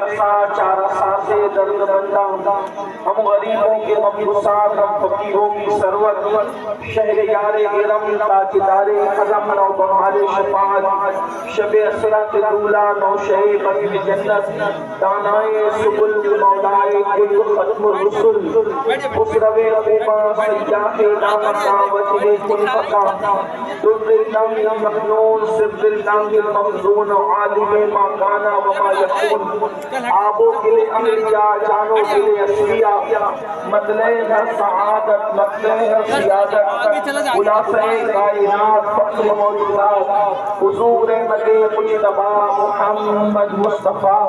قصا چارہ ساز درد مندہ، ہم غریبوں کے مبعوثات، ہم فقیروں کی سرور، شہر یار ارم تاجدار حرم نو بہار شفاعت، شب اسرت دولا نو شہ قریب جنت، دانائے سبل مولائے کل ختم الرسل، خسرو قوما سیاح نامتا وجہ کل فقا، در اللہ مخنون سر اللہ المخزون، عالم ما کانا وما یکون، آبوں کے لئے انبیاء، جانوں کے لئے اشیاء، مطلع ہے سعادت، مطلع ہے سیادت، خلاصہ کائنات، فخر موجودات، حضور مدِ مجتبی محمد مصطفیٰ،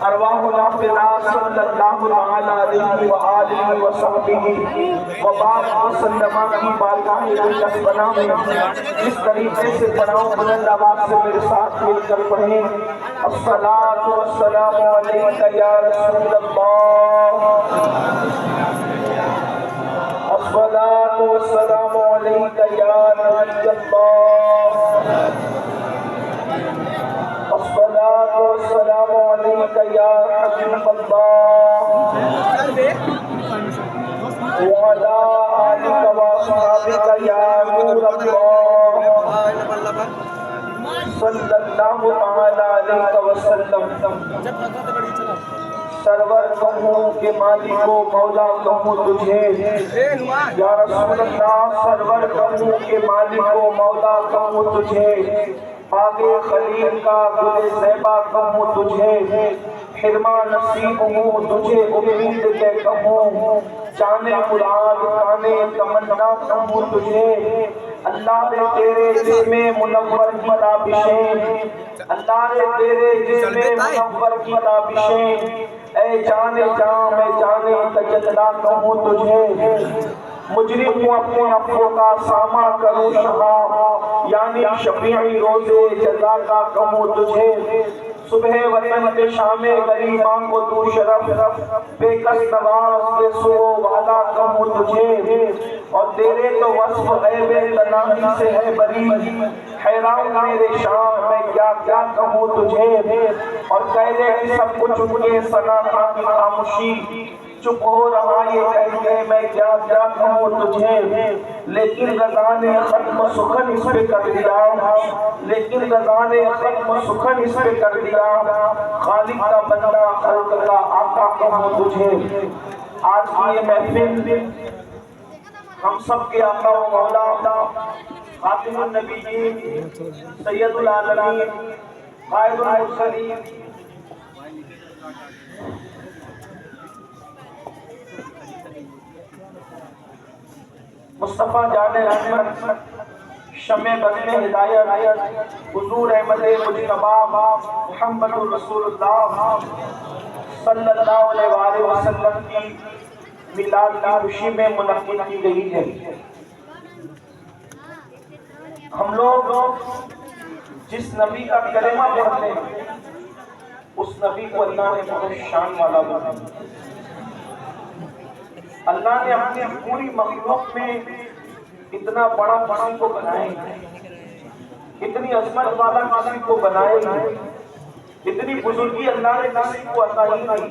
ارواحنا فدا صلی اللہ علیہ وآلہ وصحبہ وبارک وسلم کی بارگاہ اقدس بنا میں اس طریقے سے پڑھاؤں، بلند آواز سے میرے ساتھ مل کر پڑھیں۔ الصلاۃ والسلام علیک یا رسول اللہ، الصلاۃ والسلام علیک یا نبی اللہ، الصلاۃ والسلام علیک یا حبیب اللہ، وعلی آلک واصحابک یا نور اللہ، صلی اللہ علیہ وسلم۔ سرور کہوں کہ مالک و مولا کہوں تجھے، یا رسول اللہ سرور کہوں کہ مالک و مولا کہوں تجھے، آگے خلیل کا گل زیبا کہوں تجھے، حرمہ نصیب ہوں تجھے امید کے کہوں، جانے مراد کانے تمنا کہوں تجھے، اللہ نے تیرے جسم منور کی تابشیں، اللہ نے تیرے جسم منور کی تابشیں، اے جان جام اے جانے تجلا کہوں تجھے، مجرم ہوں اپنے افعوں کا سامہ کروں شہا، یعنی شفیعی روزے جزا کا کہوں تجھے، صبح وطن کے شام غریباں کو تو شرف، بے کس نواز کے سو والا کہوں تجھے، اور تیرے تو وصف غیب تناہی سے ہے بری، حیران میرے شام میں کیا کیا کہوں تجھے، اور کہہ دے کہ سب کچھ ان کے ثنا تھا کی خاموشی، چپ ہو رہا یہ کہہ کے میں کیا کیا کہوں تجھے، لیکن رضا نے ختم سخن اس پہ کر دیا، لیکن رضا نے ختم سخن اس پہ کر دیا، خالق کا بندہ خلق کا آقا کہوں تجھے۔ آج کی یہ محفل ہم سب کے آقا و مولا خاتم النبیین سید العالمین قائد المرسلین مصطفیٰ جان رحمت شمع بزم ہدایت حضور احمد مجتبی محمد رسول اللہ صلی اللہ علیہ وآلہ وسلم کی میلاد کی خوشی میں منعقد کی گئی ہے۔ ہم لوگ جس نبی کا کلمہ پڑھتے ہیں اس نبی کو اللہ نے بہت شان والا بنایا، اللہ نے اپنی پوری مخلوق میں اتنا بڑا کسی کو بنائے، اتنی عظمت والا کسی کو بنائے، اتنی بزرگی اللہ نے کسی کو عطا ہی نہیں،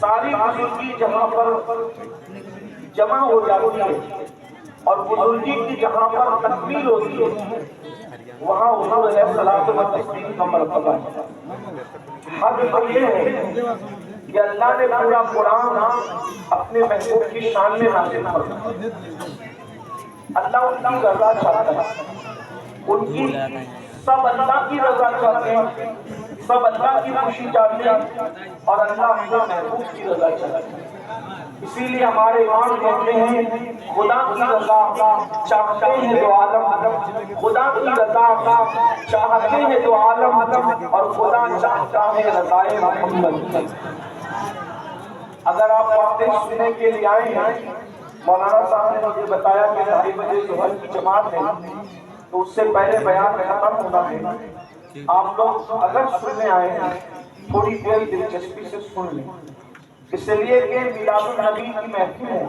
ساری بزرگی جہاں پر جمع ہو جاتی ہے اور بزرگی کی جہاں پر تکمیل ہوتی ہے وہاں حضور علیہ الصلوۃ والتسلیم کا مرتبہ ہے۔ حق تو یہ ہے کہ اللہ نے پورا قرآن اپنے محبوب کی شان میں نازل فرمایا، اللہ ان کی رضا چاہتا ہے، ان کی سب اللہ کی رضا چاہتے ہیں، سب اللہ کی خوشی چاہتے ہیں اور اللہ اپنے محبوب کی رضا چاہتے ہیں۔ اسی لیے ہمارے امام کہتے ہیں خدا کی رضا چاہتے ہیں تو عالم، خدا کی رضا چاہتے ہیں تو عالم، اور خدا چاہتا ہے رضائے محمد۔ اگر آپ باتیں سننے کے لیے آئے ہیں، مولانا صاحب نے مجھے بتایا کہ 2:30 بجے ظہر کی جماعت ہے تو اس سے پہلے بیان ختم ہونا ہے، آپ لوگ اگر سننے آئے ہیں تھوڑی دیر دلچسپی سے سن لیں، اس لیے کہ میلاد النبی کی محفل ہے،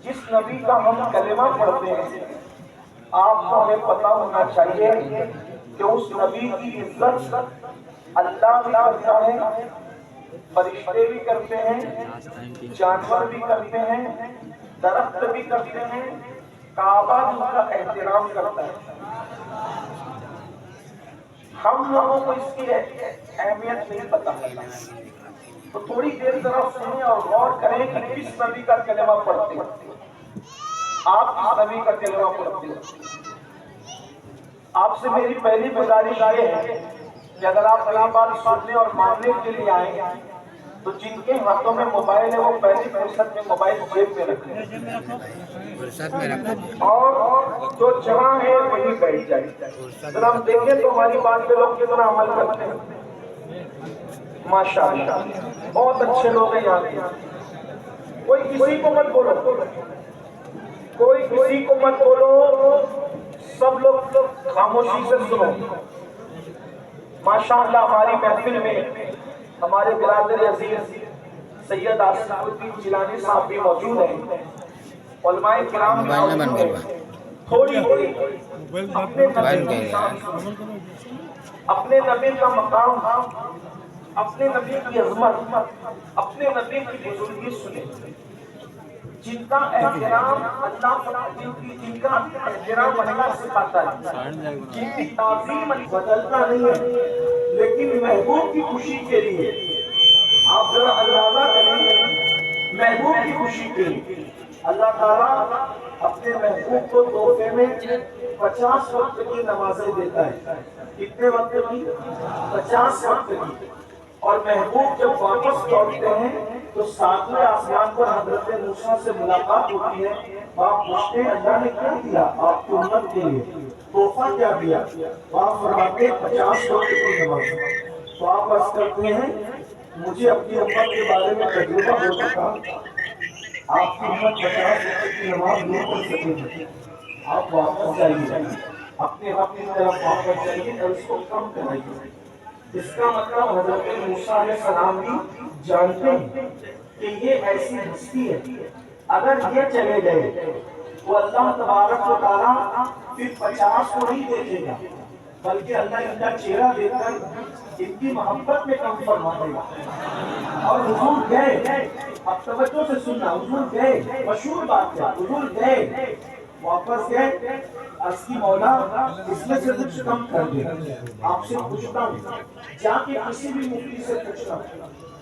جس نبی کا ہم کلمہ پڑھتے ہیں آپ کو ہمیں پتہ ہونا چاہیے کہ اس نبی کی عزت اللہ بھی کرتا ہے، فرشتے بھی کرتے ہیں، جانور بھی کرتے ہیں، درخت بھی کرتے ہیں، کعبہ ان کا احترام کرتا ہے۔ ہم لوگوں کو اس کی اہمیت نہیں پتہ، تو تھوڑی دیر ذرا سنیں اور غور کریں کہ کس نبی کا کلمہ پڑھتے ہیں، آپ کس نبی کا کلمہ پڑھتے ہیں۔ آپ سے میری پہلی گزارش یہ ہے کہ اگر آپ میری بات سننے اور ماننے کے لیے آئیں تو جن کے ہاتھوں میں موبائل ہے وہ پہلی فرصت میں موبائل جیب میں رکھیں اور جو جہاں ہے وہیں بیٹھ جائے۔ ذرا ہم دیکھیں تو ہماری بات پہ لوگ کتنا عمل کرتے ہیں، ماشاءاللہ بہت اچھے لوگ ہیں یہاں کے۔ کوئی کسی کو مت بولو، کوئی کسی کو مت بولو، سب لوگ خاموشی سے سنو۔ ماشاءاللہ ہماری محفل میں ہمارے برادر عزیز سید آصف الدین جیلانی صاحب بھی موجود ہیں، علماء کرام بھی موجود ہیں۔ تھوڑی اپنے نبی کا مقام، اپنے نبی کی عظمت، اپنے نبی کی بزرگی سنیں، جن کا احترام جن کا احترام اللہ سکھاتا ہے، جن کی تعظیم بدلتا نہیں ہے، لیکن محبوب کی خوشی کے لیے آپ ذرا اندازہ کریں، محبوب کی خوشی کے لیے اللہ تعالیٰ اپنے محبوب کو تحفے میں 50 وقت کی نمازیں دیتا ہے۔ کتنے وقت کی؟ 50 وقت کی۔ اور محبوب جب واپس لوٹتے ہیں تو ساتویں آسمان پر حضرت موسیٰ سے ملاقات ہوتی ہے، آپ پوچھتے ہیں اللہ نے کیا دیا آپ کی امت کے لیے، تحفہ کیا دیا؟ آپ فرماتے ہیں 50 وقت کی نماز۔ تو آپ عرض کرتے ہیں مجھے اپنی امت کے بارے میں تجربہ ہو چکا، آپ کی امت 50 وقت کی نماز نہیں پڑھ سکے گی، آپ واپس جائیے، اپنے رب کی طرف واپس جائیے اور اس کو کم کرائیے۔ اس کا مطلب حضرت موسیٰ علیہ السلام بھی جانتے ہیں کہ یہ ایسی ہستی ہے، اگر یہ چلے گئے تو اللہ تبارک و تعالیٰ پھر 50 کو نہیں دیکھے گا، بلکہ اللہ ان کا چہرہ دیکھ کر ان کی محبت میں کم فرما دے گا۔ اور حضور گئے، اب توجہ سے سننا، حضور گئے، مشہور بات ہے، حضور گئے، واپس گئے، عرض کی مولا اس میں سے کچھ کم کر دے۔ آپ سے پوچھتا ہوں، جا کے کسی بھی مفتی سے پوچھنا،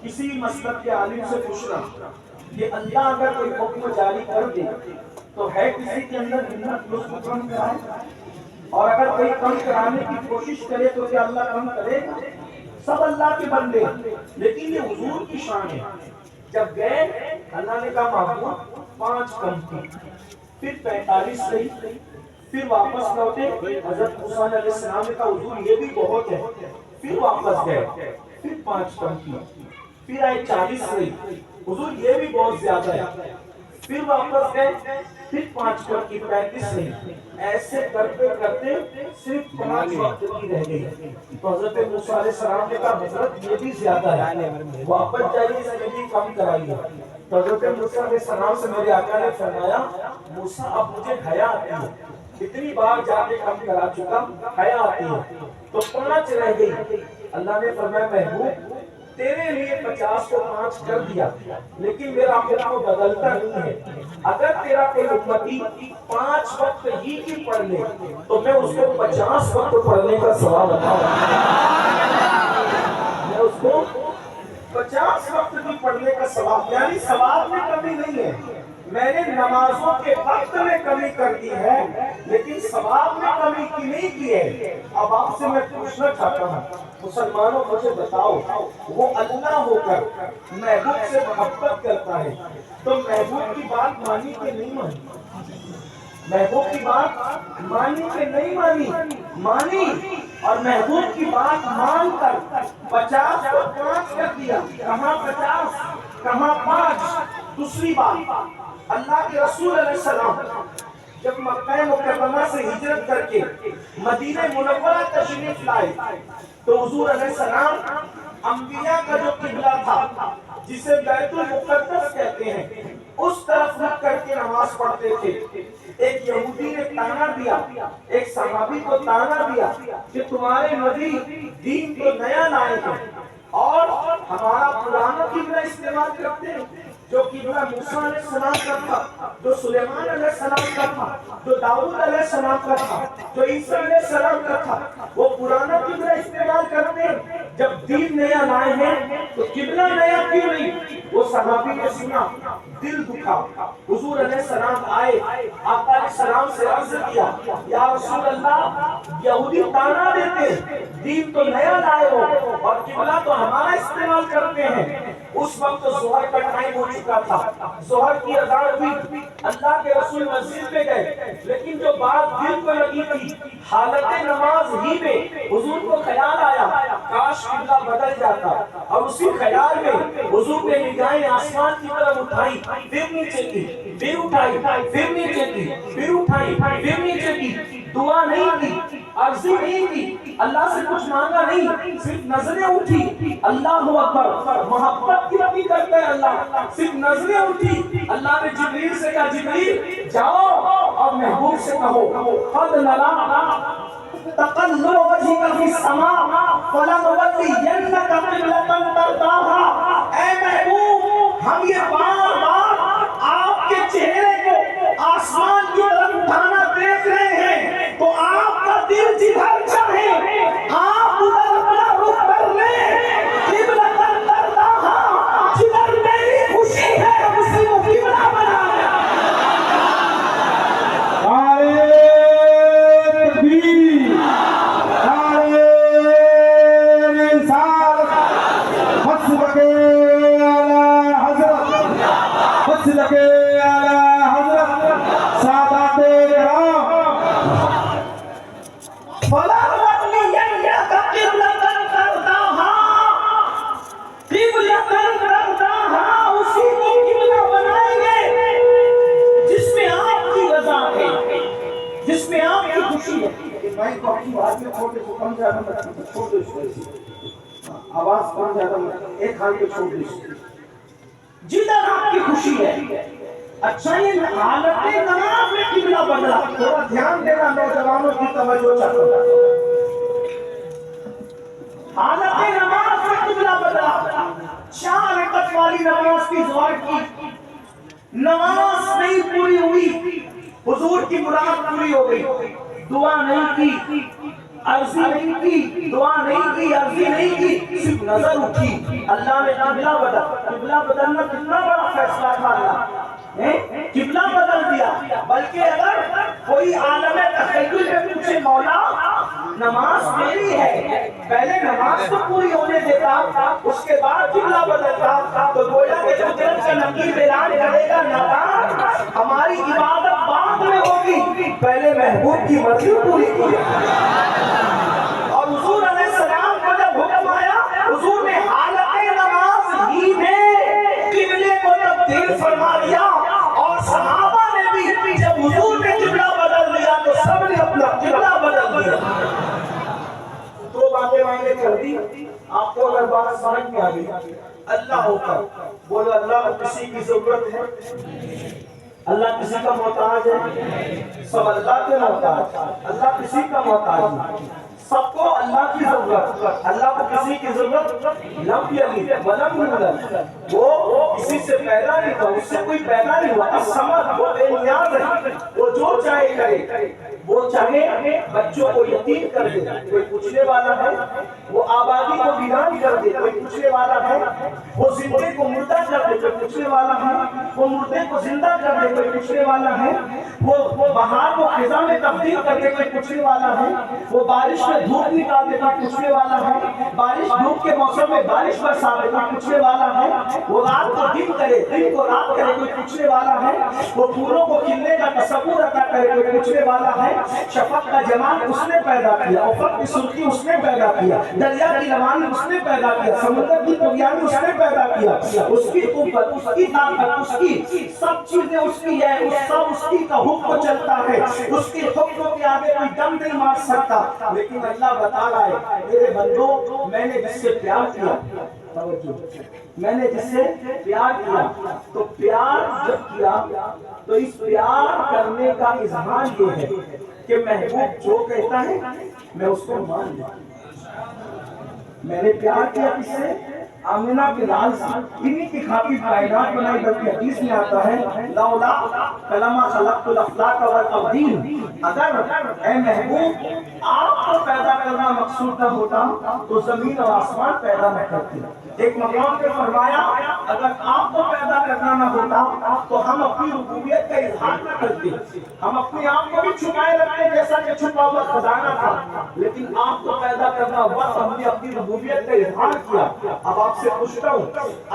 کسی بھی مسلک کے عالم سے پوچھنا کہ اللہ اگر کوئی حکم جاری کر دے تو ہے کسی کے اندر ہمت اس کو کم کرائے؟ اور اگر کوئی کم کرانے کی کوشش کرے تو کیا اللہ کم کرے گا؟ سب اللہ کے بندے، لیکن یہ حضور کی شان ہے۔ جب گئے اللہ نے کہا محبوب 5 کم کی، پھر 45 رہی، پھر واپس لوٹے، حضرت موسیٰ علیہ السلام نے کہا حضور یہ بھی بہت ہے، پھر واپس گئے، پھر 5 کم کی، پھر آئے 40 رہی، حضور یہ بھی بہت زیادہ ہے، پھر واپس گئے، پھر 5 کم کی، 35 رہی، ایسے کرتے کرتے صرف 5 وقت کی رہ گئی۔ تو حضرت موسیٰ علیہ السلام نے کہا حضرت یہ بھی زیادہ ہے، واپس جائیے اس میں بھی کم کرائیے۔ تو حضرت موسیٰ علیہ السلام سے میرے آقا نے فرمایا موسیٰ اب مجھے حیا آتی ہے، اتنی بار جا کے کم کرا چکا، حیا آتی ہے، تو 5 رہ گئی۔ اللہ نے فرمایا محبوب تیرے لیے 50 کو 5 کر دیا، لیکن میرا حکم بدلتا نہیں ہے، اگر تیرا کوئی امتی 5 وقت ہی کی پڑھ لے تو میں اس کو 50 وقت پڑھنے کا ثواب عطا میں اس کو 50 وقت کی پڑھنے کا ثواب، یعنی ثواب میں کمی نہیں ہے، میں نے نمازوں کے وقت میں کمی کر دی ہے لیکن ثواب میں کمی کی نہیں کی ہے۔ اب آپ سے میں پوچھنا چاہتا ہوں مسلمانوں مجھے بتاؤ، وہ اللہ ہو کر محبوب سے محبت کرتا ہے تو محبوب کی بات مانی کہ نہیں مانی؟ محبوب کی بات مانی کہ نہیں مانی؟ مانی، اور محبوب کی بات مان کر 50 کو 5 کر دیا، کہاں 50 کہاں 5۔ دوسری بات، اللہ کے رسول علیہ السلام جب مکہ مکرمہ سے ہجرت کر کے مدینہ منورہ تشریف لائے تو حضور علیہ السلام انبیاء کا جو قبلہ تھا جسے بیت المقدس کہتے ہیں اس طرف رخ کر کے نماز پڑھتے تھے۔ ایک یہودی نے تانا دیا، ایک صحابی کو تانا دیا کہ تمہارے نبی دین کو نیا لائے ہیں اور ہمارا پرانا قبلہ استعمال کرتے ہیں، جو قبلہ موسیٰ علیہ السلام کا تھا، جو سلیمان علیہ السلام کا تھا، جو داؤد علیہ السلام کا تھا، جو عیسیٰ علیہ السلام کا تھا، وہ پرانا قبلہ استعمال کرتے ہیں۔ جب دین نیا لائے ہیں تو قبلہ نیا کیوں نہیں؟ وہ صحابی نے سنا، دل دکھا، حضور علیہ السلام آئے، آقا علیہ السلام سے عرض کیا، یا رسول اللہ یہودی تانا دیتے ہیں دین تو نیا لائے ہو اور قبلہ تو ہمارا استعمال کرتے ہیں۔ اس وقت تو ظہر کا ٹائم ہو چکا تھا، ظہر کی اذان ہوئی، اللہ کے رسول مسجد میں گئے، لیکن جو بات دل کو لگی تھی حالت نماز ہی میں حضور کو خیال آیا کاش قبلہ بدل جاتا، اور اسی خیال میں حضور نے نگاہیں آسمان کی طرف اٹھائی، پھر نیچے کی، پھر اٹھائی، پھر نیچے کی، پھر اٹھائی، پھر نیچے کی، دعا نہیں کی، عرضی نہیں کی، اللہ سے کچھ مانگا نہیں، صرف نظریں اٹھی، اللہ اکبر، محبت کتنی کرتا ہے اللہ، صرف نظریں اٹھی، اللہ نے جبریل سے کہا جبریل جاؤ اور محبوب سے کہو قد نرا تقلب وجهك في السماء فلنولينك قبلة ترضاها، اے محبوب ہم یہ بار بار آپ کے چہرے کو آسمان کی طرف اٹھانا دیکھ رہے ہیں، تو آپ کا دل جدھر چاہے آپ ادھر اپنا رخ کر لیں، قبلة ترضاها، جدھر میری خوشی ہے اسی کو قبلہ بنا لیں۔ آواز کم زیادہ ایک حال کے چھوڑ دیجیے، جدھر آپ کی خوشی ہے۔ اچھا یہ حالت نماز میں قبلہ بدلا، تھوڑا دھیان دینا نوجوانوں کی توجہ چاہتا ہوں، حالت نماز میں قبلہ بدلا، 4 رکعت والی نماز کی ظہر کی، نماز نہیں پوری ہوئی، حضور کی مراد پوری ہو گئی، دعا نہیں کی، عرضی نہیں کی، دعا نہیں کی، عرضی نہیں کی، صرف نظر اٹھی، اللہ نے قبلہ بدلا۔ قبلہ بدلنا کتنا بڑا فیصلہ تھا، اللہ نے قبلہ بدل دیا۔ بلکہ اگر کوئی عالم تخیل میں پوچھے مولا نماز میری ہے، پہلے نماز تو پوری ہونے دیتا، اس کے بعد قبلہ بدلتا، تو گویا کہ جو دل سے نقیب اعلان کرے گا نادان ہماری عبادت بعد میں ہوگی، پہلے محبوب کی مرضی پوری کی۔ اور حضور علیہ السلام کو جب حکم آیا، حضور نے حالت نماز ہی میں قبلے کو تبدیل فرما دیا، اور صحابہ نے بھی جب حضور نے قبلہ بدل دیا تو سب نے اپنا قبلہ بدل دیا۔ دو باتیں میں نے کر دی، آپ کو اگر بات سمجھ میں آ گئی، اللہ ہو کر بولو اللہ کو کسی کی ضرورت ہے، اللہ کسی کا محتاج ہے، سب اللہ کے محتاج، اللہ کسی کا محتاج نہیں، سب کو اللہ کی ضرورت، اللہ کو کسی کی ضرورت لم یلد ولم یولد، وہ کسی سے پیدا نہیں ہوا، اس سے کوئی پیدا نہیں ہوا، الصمد وہ بے نیاز ہے، وہ جو چاہے کرے، وہ چاہے بچوں کو یتیم کر دے، کوئی پوچھنے والا ہے، وہ آبادی کو ویران کر دے، کوئی پوچھنے والا ہے، وہ زندے کو مردہ کر دے، کوئی پوچھنے والا ہے، وہ مردے کو زندہ کر دے، کوئی پوچھنے والا ہے، وہ بہار کو خزاں میں تبدیل کر دے، کوئی پوچھنے والا ہے، وہ بارش میں دھوپ نکال دے، کوئی پوچھنے والا ہے، بارش دھوپ کے موسم میں بارش برسا دے، کوئی پوچھنے والا ہے، وہ رات کو دن کرے، دن کو رات کرے، کوئی پوچھنے والا ہے، وہ پھولوں کو کھلنے کا تصور عطا کرے، کوئی پوچھنے والا ہے، شفق کا جمال اس نے پیدا کیا، افق کی سرخی اس نے پیدا کیا، دریا کی روانی اس نے پیدا کیا، سمندر کی طغیانی اس نے پیدا کیا، اس کی قوت، اس کی طاقت، اس کی سب چیزیں اس کی ہے، سب اس کی کا حکم چلتا ہے، اس کے حکم کے آگے کوئی دم نہیں مار سکتا۔ لیکن اللہ بتا رہا ہے میرے بندو، میں نے جس سے پیار کیا، میں نے جس سے پیار کیا، تو پیار جب کیا تو اس پیار کرنے کا اظہار یہ ہے کہ محبوب جو کہتا ہے میں اس کو مان لوں۔ میں نے پیار کیا کس سے؟ آمنہ کے لال سے، انہی کی خاطر کائنات بنائی، بلکہ حدیث میں آتا ہے لولا کلمہ خلقت الافلاک والارضین، اگر اے محبوب آپ کو پیدا کرنا مقصود نہ ہوتا تو زمین اور آسمان پیدا نہ کرتے۔ ایک مقام پہ فرمایا اگر آپ کو پیدا کرنا نہ ہوتا تو ہم اپنی ربوبیت کا اظہار نہ کرتے، ہم اپنے آپ کو بھی چھپائے رکھتے جیسا کہ چھپا ہوا خزانہ تھا، لیکن آپ کو پیدا کرنا ہوا تو ہم نے اپنی ربوبیت کا اظہار کیا۔ اب آپ سے پوچھتا ہوں،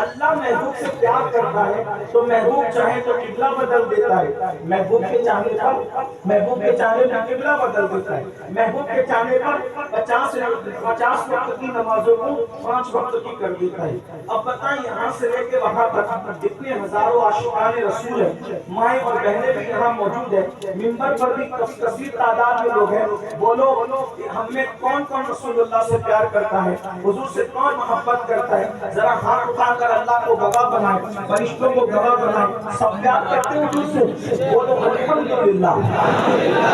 اللہ محبوب سے پیار کرتا ہے تو محبوب چاہے تو قبلہ بدل دیتا ہے، محبوب کے چاہنے پر، محبوب کے چاہنے پر قبلہ بدل دیتا ہے، محبوب کے چاہنے پر 50 وقت کی نمازوں کو 5 وقت کی کر دیتا ہے۔ اب بتائیں یہاں سے لے کے وہاں تک جتنے ہزاروں عاشقان رسول ہیں، مائیں اور بہنیں بھی یہاں موجود ہیں، منبر پر بھی کثیر تعداد میں لوگ ہیں، بولو ہم میں کون کون رسول اللہ سے پیار کرتا ہے، حضور سے کون محبت کرتا ہے؟ ذرا ہاتھ اٹھا کر اللہ کو گواہ بنائے، فرشتوں کو گواہ بنائے۔ سب پیار کرتے ہیں حضور سے، بولو الحمدللہ،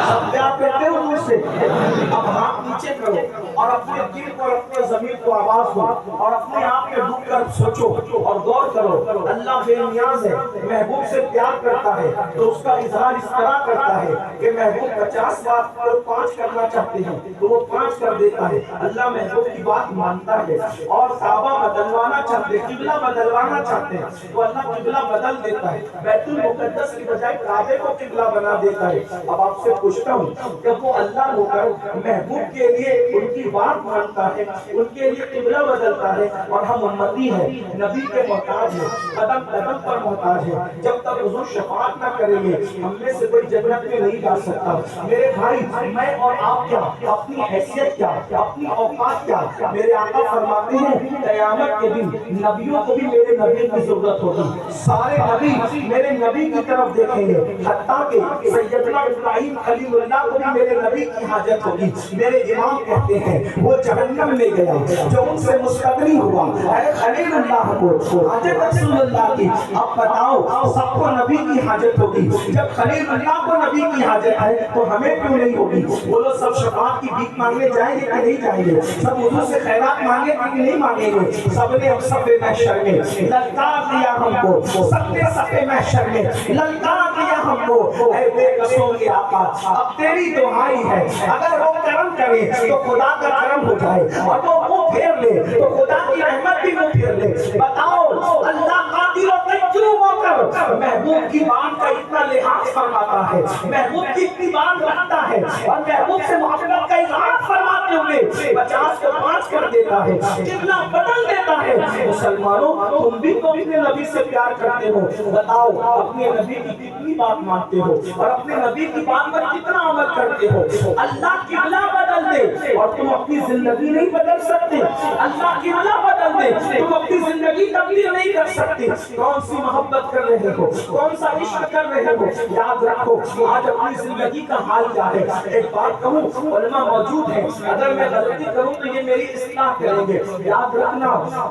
سب پیار کرتے ہیں حضور سے۔ اب ہاتھ نیچے کرو اور اپنے دل کو، اپنے ضمیر کو آواز دو اور اپنے آپ میں ڈوب کر سوچو اور غور کرو، اللہ بے نیاز ہے، محبوب سے پیار کرتا ہے تو اس کا اظہار اس طرح کرتا ہے کہ محبوب 50 بات کو 5 کرنا چاہتے ہیں تو وہ 5 کر دیتا ہے۔ اللہ محبوب کی بات مانتا ہے، اور کعبہ بدلوانا چاہتے ہیں، قبلہ بدلوانا چاہتے ہیں تو اللہ قبلہ بدل دیتا ہے، بیت المقدس کی بجائے کعبے کو قبلہ بنا دیتا ہے۔ اب آپ سے پوچھتا ہوں کہ وہ اللہ ہو کر محبوب کے لیے ان کی بات مانتا ہے، ان کے لیے قبلہ بدلتا ہے، اور ہم امتی ہیں، نبی کے محتاج ہیں، قدم قدم پر محتاج ہیں۔ جب تک حضور شفاعت نہ کریں گے ہم میں سے کوئی جنت میں نہیں جا سکتا۔ میرے بھائی، میں اور آپ کیا، اپنی حیثیت کیا، اپنی اوقات کیا؟ میرے آقا فرماتے ہیں قیامت کے دن نبیوں کو بھی میرے نبی کی ضرورت ہوگی، سارے نبی میرے نبی کی طرف دیکھیں گے، حتیٰ کہ سیدنا ابراہیم خلیل اللہ کو بھی میرے نبی کی حاجت ہوگی۔ میرے امام کہتے ہیں وہ جہنم میں گیا جو ان سے مستغنی ہوا، اے خلیل اللہ کو حاجت رسول اللہ کی۔ اب بتاؤ سب کو نبی کی حاجت ہوگی، جب خلیل اللہ کو نبی کی حاجت ہے تو ہمیں کیوں نہیں ہوگی؟ بولو سب شفاعت کی بھیک مانگنے جائیں گے کہ نہیں جائیں گے؟ سب حضور سے خیرات مانگے کہ نہیں مانگیں گے؟ سب نے صف محشر میں للکار دیا ہم کو، سب نے صف محشر میں للکار دیا ہم کو، اے بے قصوں کے آقا اب تیری دعائی ہے، اگر وہ کرم کرے تو خدا کا کرم ہو جائے، اور وہ منہ پھیر لے تو خدا کی رحمت بھی منہ پھیر لے۔ بتاؤ اللہ قادر و تجرب ہو کر محبوب کی بات کا اتنا لحاظ فرماتا ہے، محبوب کی اتنی بات رکھتا ہے، اور محبوب سے محبت کا اظہار فرماتے ہوئے 50 کو 5 کر دیتا ہے، کتنا بدل دیتا ہے۔ مسلمانوں تم بھی تو اپنے نبی سے پیار کرتے ہو، بتاؤ اپنے نبی کی کتنی بات مانتے ہو اور اپنے نبی کی بات پر کتنا عمل کرتے ہو؟ اللہ قبلہ بدل دے اور تم اپنی زندگی نہیں بدل سکتے، اللہ قبلہ بدل دے تم اپنی زندگی تبدیل نہیں کر سکتے۔ کون سی محبت کر رہے ہو، کون سا عشق کر رہے ہو، یاد رکھو آج اپنی زندگی کا حال کیا ہے۔ ایک بات کہوں، علماء موجود ہیں، اگر میں غلطی کروں تو یہ میری اصلاح کریں گے، یاد رکھنا،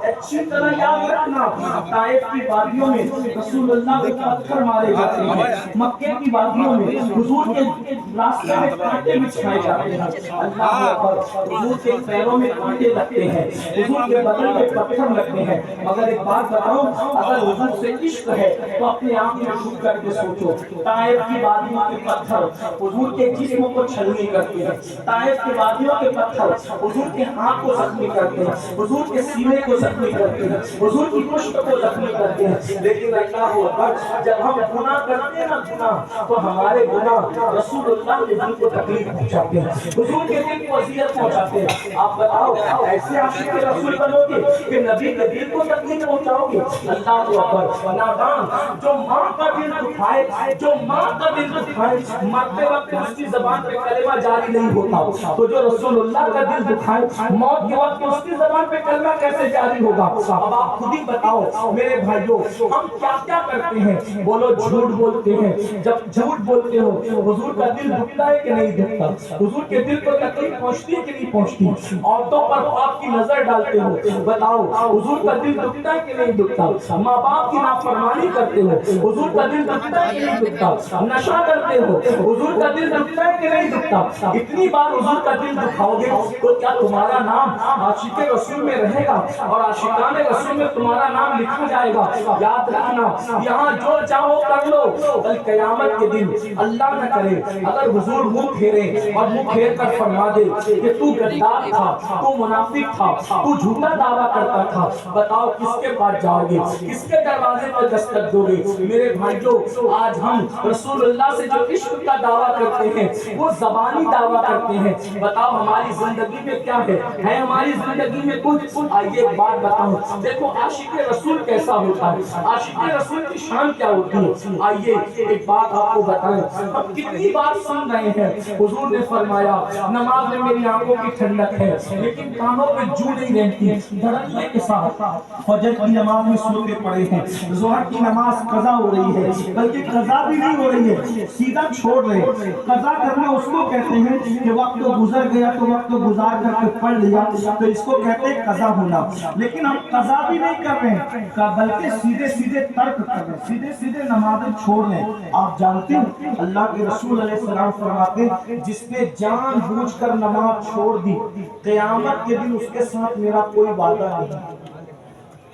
اچھی طرح یاد رکھنا، طائف کی وادیوں میں رسول اللہ کے پتھر مارے جاتے ہیں، مکے کی وادیوں میں حضور کے راستے میں کانٹے بچھائے جاتے ہیں، اللہ اکبر، حضور کے پیروں میں کانٹے لگتے ہیں، حضور کے بدن میں پتھر لگتے ہیں، مگر ایک بات بتاؤں، اگر حضور سے عشق ہے تو اپنے آپ میں چھوٹ کر کے سوچو، طائف کی وادیوں کے پتھر حضور کے جسم کو چھلنی کرتے ہیں، طائف کی وادیوں کے پتھر حضور کے ہاتھ کو زخمی کرتے ہیں، حضور کے سینے کو زخمی کرتے ہیں، حضور کی پشت کو زخمی کرتے ہیں، لیکن اللہ اکبر جب ہم گناہ کرتے ہیں نا گناہ، تو ہمارے گناہ رسول اللہ کے دل کو تکلیف پہنچاتے ہیں، حضور کے دل کو اذیت پہنچاتے ہیں۔ آپ بتاؤ ایسے عاشق رسول بنو گے کہ نبی کے دل کو تکلیف نہیں پہنچاؤ گے؟ اللہ اکبر. نادان جو ماں کا دل دکھائے، جو ماں کا دل دکھائے، مرتے وقت اس کی زبان پہ کلمہ جاری نہیں ہوتا. تو جو رسول اللہ کا دل دکھائے، موت کے وقت اس کی زبان پہ کلمہ کیسے جاری ہوگا؟ اب آپ خود ہی بتاؤ میرے بھائیوں، ہم کیا کیا کرتے ہیں؟ بولو جھوٹ بولتے ہیں. جب جھوٹ بولتے ہو حضور کا دل دکھتا ہے کہ نہیں دکھتا؟ حضور کے دل کو تکلیف پہنچتی ہے کہ نہیں پہنچتی؟ عورتوں پر خواب کی نظر ڈالتے ہو، بتاؤ حضور کا دل دکھتا ہے کہ نہیں دکھتا؟ ماں باپ کی نافرمانی کرتے ہو، حضور کا دل دکھتا ہے کہ نہیں دکھتا؟ نشہ کرتے ہو، حضور کا دل دکھتا ہے کہ نہیں دکھتا؟ اتنی بار حضور کا دل دکھاؤ گے تو کیا تمہارا نام عاشق رسول میں رہے گا اور عاشقان رسول میں تمہارا نام لکھا جائے گا؟ یاد رکھنا، یہاں جو چاہو کر لو، کل قیامت کے دن اللہ نہ کرے اگر حضور منہ پھیرے اور منہ پھیر کر فرما دے کہ تو غدار تھا، تو منافق تھا، تو جھوٹا دعویٰ کرتا تھا، بتاؤ کس کے پاس جاؤ گے؟ کس کے دروازے پر دستک دو گے؟ میرے بھائیوں، آج ہم رسول اللہ سے جو عشق کا دعویٰ کرتے ہیں وہ زبانی دعویٰ کرتے ہیں. بتاؤ ہماری زندگی میں کیا ہے ہماری زندگی میں کچھ؟ آئیے ایک بات بتاؤں، دیکھو عاشق رسول کیسا ہوتا ہے، عاشق رسول کی شان کیا ہوتی ہے. آئیے ایک بات آپ کو بتائیں، ہم کتنی بار سن رہے ہیں حضور نے فرمایا نماز میں میری آنکھوں کی ٹھنڈک ہے لیکن کانوں پہ جو نہیں رہتی. دھڑکنے کے ساتھ فجر کی نماز میں سوتے پڑے ہیں، ظہر کی نماز قضا ہو رہی ہے، بلکہ قضا بھی نہیں ہو رہی ہے، سیدھا چھوڑ رہے ہیں. قضا کرنا اس کو کہتے ہیں کہ وقت گزر گیا تو وقت گزار کر کے پڑھ لیا، تو اس کو کہتے ہیں قضا ہونا. لیکن ہم قضا بھی نہیں کر رہے ہیں بلکہ سیدھے سیدھے ترک کر رہے ہیں، سیدھے سیدھے نمازیں چھوڑ رہے ہیں. آپ جانتے ہیں اللہ کے رسول علیہ السلام فرماتے ہیں جس نے جان بوجھ کر نماز چھوڑ دی قیامت کے دن اس کے ساتھ میرا کوئی وعدہ نہیں.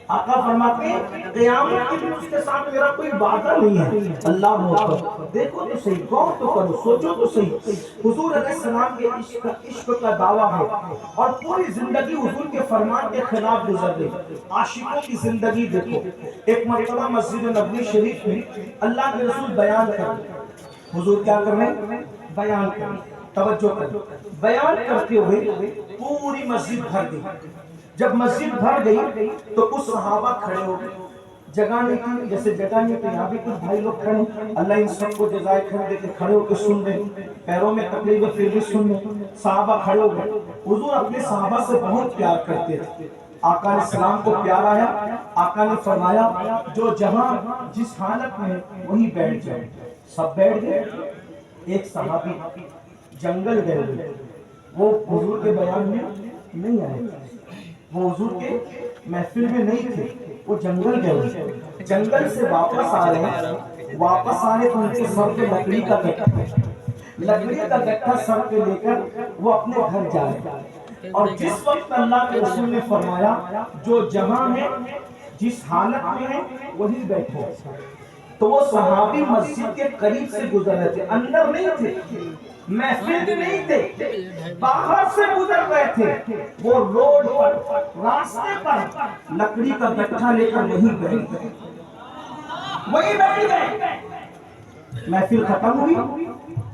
آقا فرماتے ہیں قیامت کے دن اس کے ساتھ میرا کوئی وعدہ نہیں ہے. اللہ اکبر. دیکھو تو صحیح، غور تو کرو، سوچو تو صحیح. حضور علیہ السلام کے عشق کا دعویٰ ہے اور پوری زندگی حضور کے فرمان کے خلاف گزر گئی. عاشقوں کی زندگی دیکھو. ایک مرتبہ مسجد نبوی شریف میں اللہ کے رسول بیان کر رہے ہیں. حضور کیا کر رہے ہیں؟ بیان کر رہے ہیں. توجہ کریں، بیان کرتے ہوئے پوری مسجد بھر گئی. جب مسجد بھر گئی تو کچھ صحابہ کھڑے ہو گئے، جگہ نہیں تھی، جیسے جگہ نہیں تھی یہاں بھی کچھ بھائی لوگ کھڑے. اللہ ان سب کو جزائے خیر دے کے کھڑے ہو کے سن رہے، پیروں میں تکلیف ہے پھر بھی سن رہے. صحابہ کھڑے ہو گئے. حضور اپنے صحابہ سے بہت پیار کرتے تھے. آقا علیہ السلام کو پیار آیا. آقا نے فرمایا جو جہاں جس حالت میں وہی بیٹھ جائے. سب بیٹھ گئے. ایک صحابی جنگل گئے ہوئے، وہ حضور کے بیان میں نہیں آئے، وہ حضور کے محفل میں نہیں تھے، وہ جنگل گئے ہوئے. جنگل سے واپس آ رہے ہیں، واپس آنے تو ان کے سر پہ لکڑی کا گٹھا سر پہ لے کر وہ اپنے گھر جا رہے ہیں. اور جس وقت اللہ کے رسول نے فرمایا جو جہاں ہے جس حالت میں ہے وہی بیٹھو، تو وہ صحابی مسجد کے قریب سے گزر رہے تھے، اندر نہیں تھے، محفل بھی نہیں تھے، باہر سے گزر رہے تھے. وہ روڈ پر راستے پر لکڑی کا گٹھا لے کر وہیں بیٹھ گئے، وہیں بیٹھ گئے. محفل ختم ہوئی.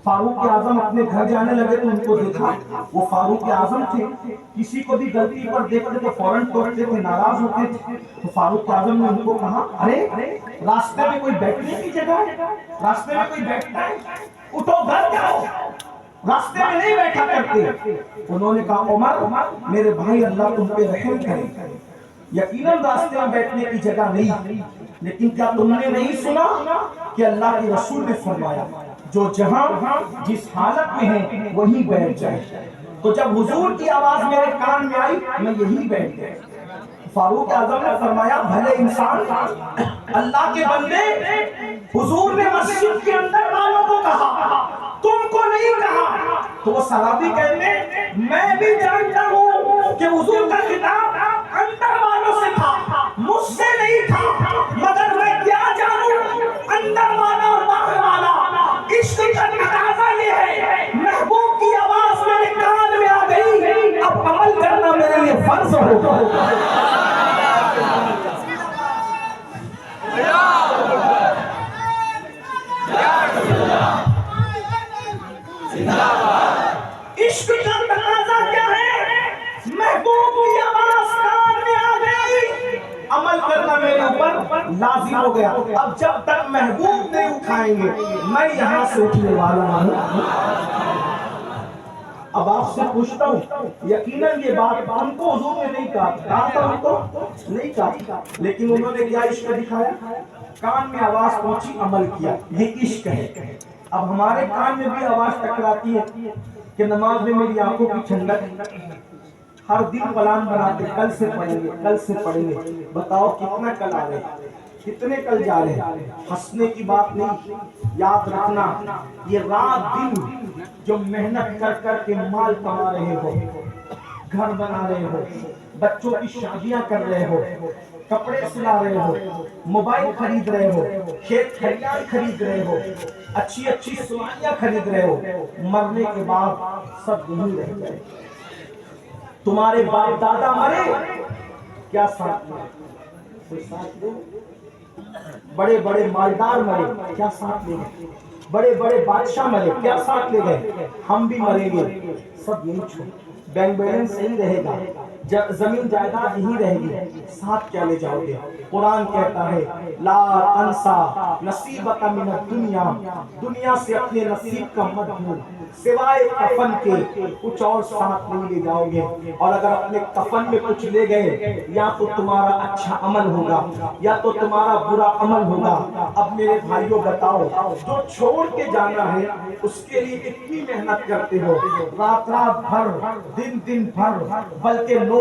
فاروق اعظم اپنے گھر جانے لگے تو ان کو دیکھا، وہ فاروق اعظم تھے، کسی کو بھی غلطی پر دیکھتے تو فوراً ٹوکتے تھے، ناراض ہوتے تھے. تو فاروق اعظم نے ان کو کہا ارے راستے میں کوئی بیٹھنے کی جگہ ہے، راستے میں کوئی بیٹھتا ہے، اٹھو گھر جاؤ، راستے میں نہیں بیٹھا کرتے. انہوں نے کہا عمر میرے بھائی اللہ تم پہ رحم کرے، یقیناً راستے میں بیٹھنے کی جگہ نہیں، لیکن کیا تم نے نہیں سنا کہ اللہ کے رسول نے فرمایا جو جہاں جس حالت میں ہے وہی بیٹھ جائے. تو جب حضور کی آواز میرے کان میں آئی میں یہی بیٹھ گیا. فاروق اعظم نے فرمایا بھلے انسان، اللہ کے بندے، حضور نے مسجد کے اندر والوں کو کہا تم کو نہیں کہا. تو وہ صحابی کہتے میں بھی جانتا ہوں کہ حضور کا خطاب اندر والوں سے تھا، مجھ سے نہیں تھا، مگر میں کیا جانوں اندر والا اور باہر والا. عشق کا تقاضا یہ ہے محبوب کی آواز میرے کان میں آ گئی، اب عمل کرنا میرے لیے فرض ہوگا. عشق کا تقاضا کیا ہے؟ محبوب کی آواز کان میں آ گئی، لازم ہو گیا. اب جب تک محبوب نہیں اٹھائیں گے میں یہاں سے اٹھنے والا ہوں. اب آپ سے پوچھتا ہوں, یقیناً یہ بات ہم کو حضور نے نہیں کہا تھا, ہم کو نہیں کہا, لیکن انہوں نے کیا عشق دکھایا, کان میں آواز پہنچی عمل کیا, یہ عشق ہے. اب ہمارے کان میں بھی آواز ٹکراتی ہے کہ نماز میں میری آنکھوں کی ٹھنڈک, ہر دن پلان بناتے کل سے پڑھیں گے کل سے پڑھیں گے, بتاؤ کتنا کل آ رہے ہیں, کتنے کل جا رہے ہیں. ہنسنے کی بات نہیں, یاد رکھنا یہ رات دن جو محنت کر کر کے مال کما رہے ہو, گھر بنا رہے ہو, بچوں کی شادیاں کر رہے ہو, کپڑے سلا رہے ہو, موبائل خرید رہے ہو, کھیت کھلیان خرید رہے ہو, اچھی اچھی سواریاں خرید رہے ہو, مرنے کے بعد سب یہیں رہ جائے. تمہارے باپ دادا مرے کیا ساتھ میں, کوئی ساتھ دے, بڑے بڑے مالدار مرے کیا ساتھ لے گئے, بڑے بڑے بادشاہ مرے کیا ساتھ لے گئے, ہم بھی مریں گے سب یہی چھوڑ, بینک بیلنس یہی رہے گا, زمین جائیداد یہی رہے گی, ساتھ کیا لے جاؤ گے. قرآن کہتا ہے لا تنسا نصیبک من الدنیا, دنیا سے اپنے نصیب کا مت بھول, سوائے کفن کے کچھ اور ساتھ نہیں لے جاؤ گے. اور اگر اپنے کفن میں کچھ لے گئے یا تو تمہارا اچھا عمل ہوگا یا تو تمہارا برا عمل ہوگا. اب میرے بھائیوں بتاؤ, جو چھوڑ کے جانا ہے اس کے لیے کتنی محنت کرتے ہو, رات رات بھر, دن دن بھر, بلکہ لوگ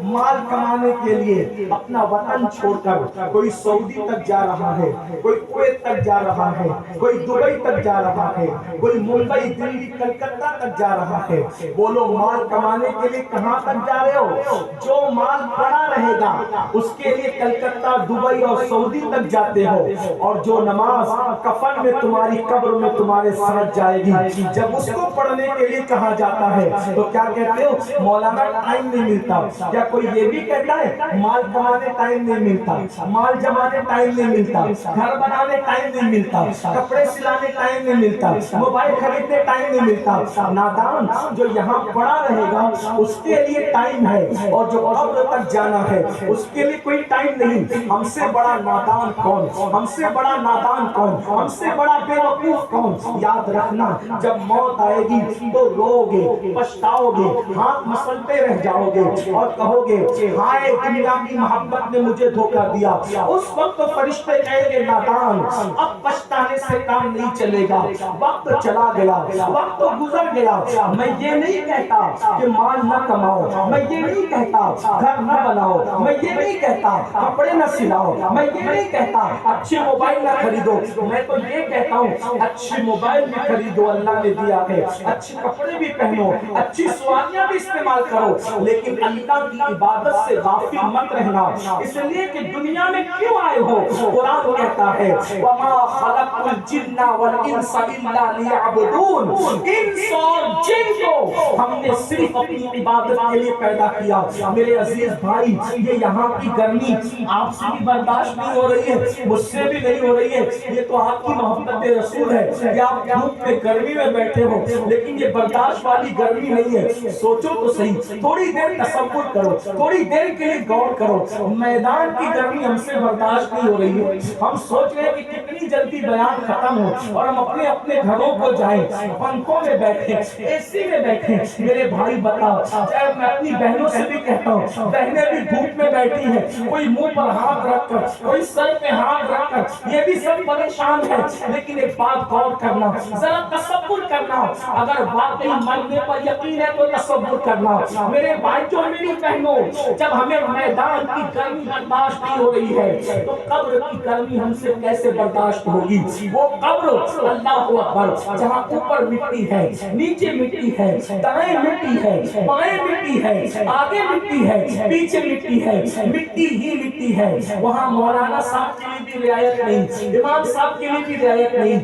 مال کمانے کے لیے اپنا وطن چھوڑ کر کوئی سعودی تک جا رہا ہے, کوئی کویت تک جا رہا ہے, کوئی دبئی تک جا رہا ہے, کوئی ممبئی دلی کلکتہ تک جا رہا ہے. بولو مال کمانے کے لیے کہاں تک جا رہے ہو؟ جو مال پڑا رہے گا اس کے لیے کلکتہ, دبئی اور سعودی تک جاتے ہو, اور جو نماز کفن میں تمہاری قبر میں تمہارے ساتھ جائے گی, جب اس کو پڑھنے کے لیے کہا جاتا ہے تو کیا کہتے ہو, مولانا ٹائم نہیں ملتا. کیا کوئی یہ بھی کہتا ہے مال کمانے ٹائم نہیں ملتا, مال جمانے ٹائم نہیں ملتا, گھر بنانے ٹائم نہیں ملتا, کپڑے سلانے ٹائم نہیں ملتا, موبائل خریدنے ٹائم نہیں ملتا. نادان, جو یہاں پڑا رہے گا اس کے لیے ٹائم ہے, اور جو قبر تک جانا ہے اس کے لیے کوئی ٹائم نہیں. ہم سے بڑا نادان کون, ہم سے بڑا نادان کون, ہم سے بڑا بے وقوف کون. یاد رکھنا جب موت آئے گی تو رو گے, پچھتاؤ گے, ہاتھ مسلتے رہ جاؤ گے اور کہو گے ہائے دنیا کی محبت نے مجھے دھوکہ دیا. اس وقت تو فرشتے کہیں گے نادان اب پچھتانے سے کام نہیں چلے گا, وقت چلا گیا, وقت تو گزر گیا. میں یہ نہیں کہتا کہ مال نہ کماؤ, میں یہ نہیں کہتا گھر نہ بناؤ, میں یہ نہیں کہتا کپڑے نہ سلاؤ, میں یہ نہیں کہتا اچھے موبائل نہ خریدو. میں تو یہ کہتا ہوں اچھے موبائل بھی خریدو, اللہ نے دیا ہے, اچھے کپڑے بھی پہنو, اچھی سواریاں بھی استعمال کرو, لیکن اللہ کی عبادت سے غافل مت رہنا. اس لیے کہ دنیا میں کیوں آئے ہو, قرآن کہتا ہے وَمَا خَلَقْتُ الْجِنَّ وَالْإِنسَ إِلَّا لِيَعْبُدُونَ, انس اور جن کو ہم نے صرف اپنی عبادت کے لیے پیدا کیا. میرے عزیز بھائی, یہ یہاں کی گرمی آپ سے بھی برداشت نہیں ہو رہی ہے, مجھ سے بھی نہیں ہو رہی ہے. یہ تو آپ کی محبت رسول ہے کہ آپ دھوپ میں گرمی میں بیٹھے ہو, لیکن یہ برداشت والی گرمی نہیں ہے. سوچو تو صحیح, تھوڑی دیر تصور کرو, تھوڑی دیر کے لیے غور کرو. میدان کی گرمی ہم سے برداشت نہیں ہو رہی ہے. ہم سوچ رہے ہیں کہ کتنی جلدی بیان ختم ہو اور ہم اپنے اپنے گھروں کو جائیں, پنکھوں میں بیٹھیں, اے سی میں بیٹھیں. میرے بھائی بتاؤ, چاہے میں اپنی بہنوں سے بھی کہتا ہوں, بہنیں بھی دھوپ میں بیٹھی ہیں, کوئی منہ پر ہاتھ رکھ کر, کوئی سر پہ ہاتھ رکھ کر, یہ بھی سب پریشان ہے. لیکن ایک بات غور کرنا, ذرا تصور کرنا, اگر واقعی مرنے پر یقین ہے تو تصور کرنا. میرے بھائیوں میری بہنوں, جب ہمیں میدان کی گرمی برداشت نہیں ہو رہی ہے تو قبر کی گرمی ہم سے کیسے برداشت ہوگی. وہ قبر اللہ اکبر جہاں اوپر مٹی ہے, نیچے مٹی ہے, دائیں مٹی ہے, بائیں مٹی ہے, آگے مٹی ہے, پیچھے مٹی ہے, مٹی ہی مٹی ہے. وہاں مولانا صاحب کے لیے بھی رعایت نہیں, امام صاحب کے لیے بھی رعایت نہیں,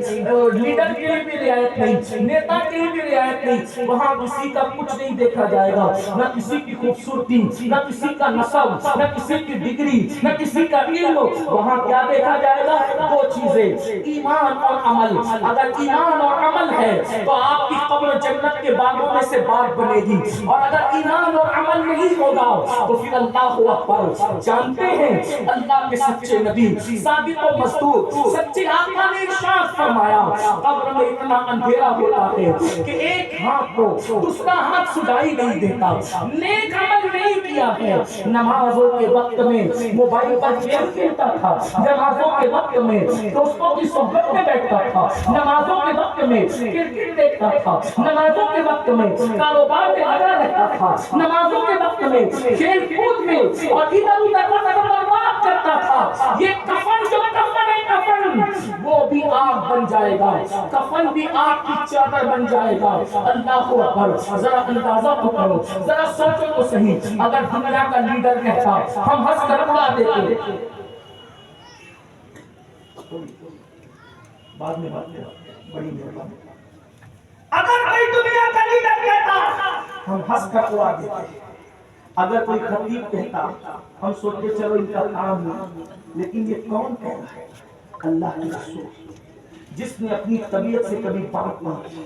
لیڈر کے لیے بھی رعایت نہیں, نیتا کے لیے بھی رعایت نہیں. وہاں کسی کا کچھ نہیں دیکھا جائے گا, نہ کسی کی خوبصورتی، نہ کسی کا نسب، نہ کسی کی ڈگری، نہ کسی کا علم. وہاں کیا دیکھا جائے گا؟ دو چیزیں، ایمان اور عمل. اگر ایمان اور عمل ہے تو آپ کی قبر جنت کے باغوں میں سے باغ بنے گی، اور اگر ایمان اور عمل نہیں ہوگا تو پھر اللہ اکبر. جانتے ہیں اللہ کے سچے نبی ثابت و مصدوق سچے آقا نے ارشاد فرمایا قبر میں اتنا اندھیرا ہوتا ہے کہ ایک ہاتھ کو دوسرا ہاتھ سجائی نہیں دیتا. نیک عمل نہیں کیا ہے، نمازوں کے وقت میں موبائل پر گیم کھیلتا تھا، نمازوں کے وقت میں دوستوں کی صحبت میں بیٹھتا تھا، نمازوں کے وقت میں کرکٹ دیکھتا تھا، نمازوں کے وقت میں کاروبار میں لگا رہتا تھا، نمازوں کے وقت میں کھیل کود میں اور ادھر ادھر برباد کرتا تھا. یہ کفن جو کفن ہے کفن وہ بھی آگ بن جائے گا، کفن بھی آگ کی چادر بن جائے گا. اللہ اکبر. ذرا اندازہ تو کرو، ذرا سوچو تو صحیح، اگر دنیا کا لیڈر کہتا ہم ہنس کر اڑا دیتے. بعد میں بات بڑی مہربانی. اگر کوئی دنیا کا لیڈر کہتا ہم ہنس کر اڑا دیتے، اگر کوئی خطیب کہتا ہم سوچتے چلو ان کا کام ہے. لیکن یہ کون کہہ رہا ہے؟ اللہ کے رسول، جس نے اپنی طبیعت سے کبھی بات نہ کی،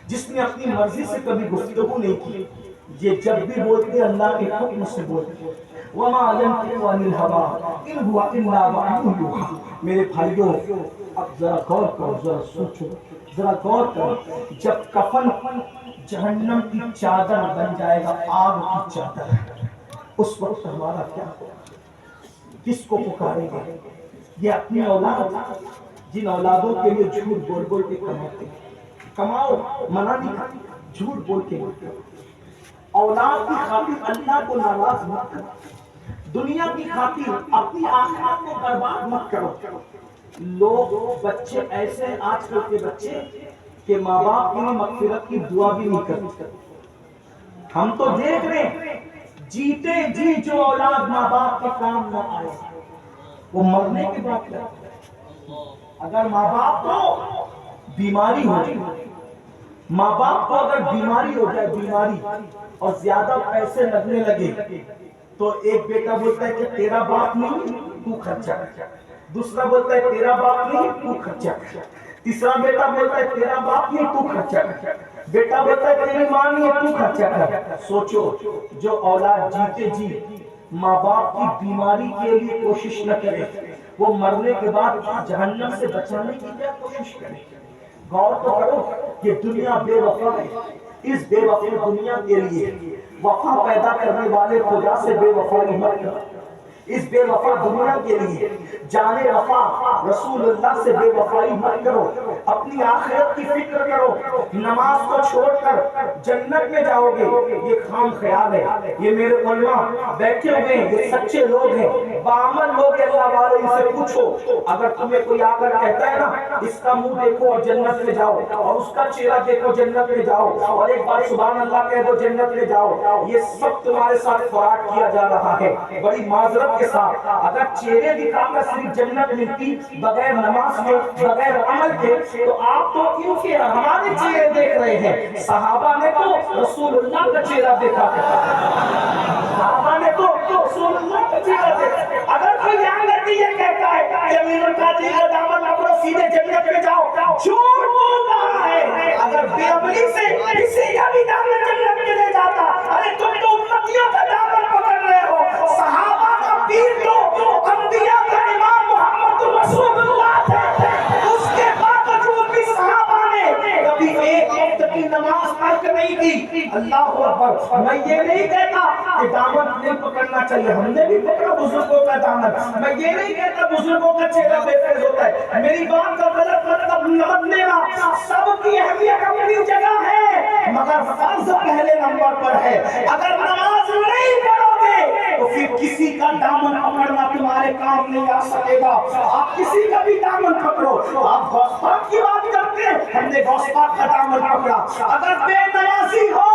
جس نے اپنی مرضی سے کبھی گفتگو نہیں کی. یہ جب بھی بولتے اللہ کے حکم سے بولتے. وما ينطق عن الهوى ان هو الا وحی یوحی. میرے بھائیوں اب ذرا غور کرو، ذرا سوچو، ذرا غور کرو. جب کفن جہنم کی چادر بن جائے گا، آگ کی چادر، اس وقت ہمارا کیا ہوگا؟ کس کو پکاریں گے؟ یہ اپنی اولاد، جن اولادوں کے لیے جھوٹ بول بول کے کماتے ہیں. کماؤ، منع نہیں کرتی، جھوٹ بول کے اولاد کی خاطر اللہ کو ناراض مت کرو، دنیا کی خاطر اپنی آخرت کو برباد مت کرو. لوگ بچے ایسے آج کل کے بچے کہ ماں باپ کی مغفرت کی دعا بھی نہیں کرتے. ہم تو دیکھ رہے ہیں جیتے جی جو اولاد ماں باپ کے کام نہ آئے وہ مرنے کے بعد کرتے ہیں. اگر ماں باپ کو بیماری ہو جائے، ماں باپ کو اگر بیماری ہو جائے، بیماری اور زیادہ پیسے لگنے لگے، تو ایک بیٹا بولتا ہے کہ تیرا باپ نہیں تو خرچہ کر، دوسرا بولتا ہے تیرا باپ نہیں تو خرچہ کر، تیسرا بیٹا بولتا ہے تیرا باپ نہیں تو خرچہ کر، بیٹا بولتا ہے تیری ماں نہیں ہے تو خرچہ کر. سوچو جو اولاد جیتے جی ماں باپ کی بیماری کے لیے کوشش نہ کرے، وہ مرنے کے بعد جہنم سے بچانے کی کیا کوشش کرے؟ غور تو کرو کہ دنیا بے وفا ہے. اس بے وفا دنیا کے لیے وفا پیدا کرنے والے خدا سے بے وفائی مت کرو. اس بے وفا دنیا کے لیے جانے وفا رسول اللہ سے بے وفائی مت کرو. اپنی آخرت کی فکر کرو. نماز کو چھوڑ کر جنت میں جاؤ گے یہ خام خیال ہے. یہ میرے علماء بیٹھے ہوئے ہیں، یہ سچے لوگ ہیں، باعمل لوگ ہیں، اللہ والے. ان سے پوچھو اگر تمہیں کوئی آ کر کہتا ہے نا اس کا منہ دیکھو اور جنت میں جاؤ، اور اس کا چہرہ دیکھو جنت میں جاؤ، اور ایک بار سبحان اللہ کہہ دو جنت میں جاؤ، یہ سب تمہارے ساتھ فراڈ کیا جا رہا ہے. بڑی معذرت کے ساتھ اگر چہرے دکھا کر صرف جنت ملتی بغیر نماز کے، بغیر عمل کے، تو آپ تو ان کے ہمارے چہرے دیکھ رہے ہیں. صحابہ نے تو رسول اللہ کا چہرہ دیکھا تھا، صحابہ نے تو رسول اللہ کا چہرہ دیکھا. اگر کوئی یہاں لڑکی یہ کہتا ہے کہ امیر القادری کا دامن پکڑو سیدھے جنت میں جاؤ، جھوٹ بول رہا ہے. اگر بے عملی سے کسی کا بھی دامن جنت میں لے جاتا، ارے تم تو امتیوں کا دامن پکڑ رہے ہو. صحابہ کا پیر تو انبیاء کا امام محمد رسول اللہ تھے، اس کے باوجود بھی صحابہ نے کبھی ایک وقت کی نماز ترک نہیں کی. اللہ اکبر. میں یہ نہیں کہتا کہ دامن نہیں پکڑنا چاہیے، ہم نے بھی پکڑا بزرگوں کا دامن. میں یہ نہیں کہتا بزرگوں کا چہرہ بے فیض ہوتا ہے. میری بات کا غلط مطلب مت لینا. سب کی اہمیت اپنی جگہ ہے، مگر فرض پہلے نمبر پر ہے. اگر نماز نہیں پڑھو گے تو پھر کسی کا دامن پکڑنا تمہارے کام نہیں آ سکے گا. آپ کسی کا بھی دامن پکڑو. آپ غوث پاک کی بات کرتے ہیں، ہم نے غوث پاک کا دامن پکڑا. اگر بے نمازی ہو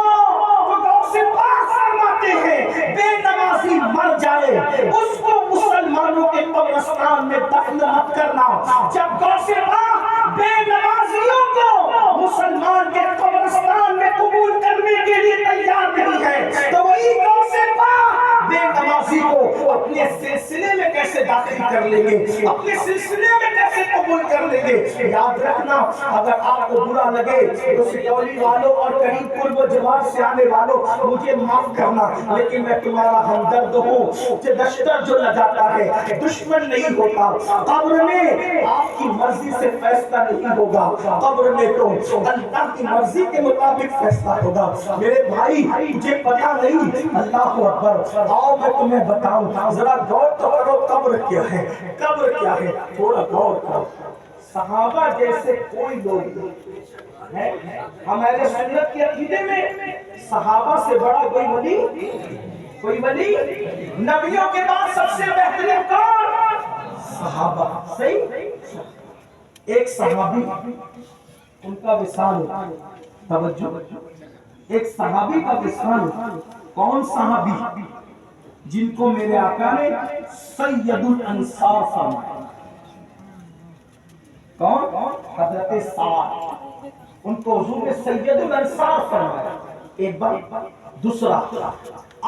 تو غوث پاک فرماتے ہیں بے نمازی مر جائے اس کو مسلمانوں کے قبرستان میں دفن مت کرنا. جب غوث پاک بے نمازیوں کو مسلمان کے قبرستان میں قبول کرنے کے لیے تیار نہیں ہے تو وہی غوث سے بے نمازی کو اپنے سلسلے میں کیسے داخل کر لیں گے، اپنے سلسلے میں کیسے قبول کر لیں گے؟ یاد رکھنا، اگر آپ کو برا لگے تو سکولی والوں اور قریب قرب و جوار سے آنے والوں مجھے معاف کرنا، لیکن میں تمہارا ہمدرد ہوں کہ دشتر جو لگاتا ہے دشمن نہیں ہوتا۔ قبر میں آپ کی مرضی سے فیصلہ نہیں ہوگا، قبر میں تو اللہ کی مرضی کے مطابق فیصلہ ہوگا۔ میرے بھائی تجھے پتا نہیں، اللہ اکبر، آؤ میں تمہیں بتاؤں، ذرا غور تو کرو قبر کیا ہے، قبر کیا ہے، تھوڑا غور کرو۔ صحابہ جیسے کوئی لوگ ہے ہمارے سنت کے عقیدے میں، صحابہ سے بڑا کوئی ولی نبیوں کے بعد سب سے بہترین کون؟ صحابہ۔ صحیح؟ ایک صحابی ان کا وصال ہوتا، توجہ، ایک صحابی کا وصال ہوتا۔ کون صحابی؟ جن کو میرے آقا نے سید الانصار فرمایا۔ کون؟ حضرت سعد، ان کو حضور نے سید الانصار فرمایا۔ ایک بار، دوسرا،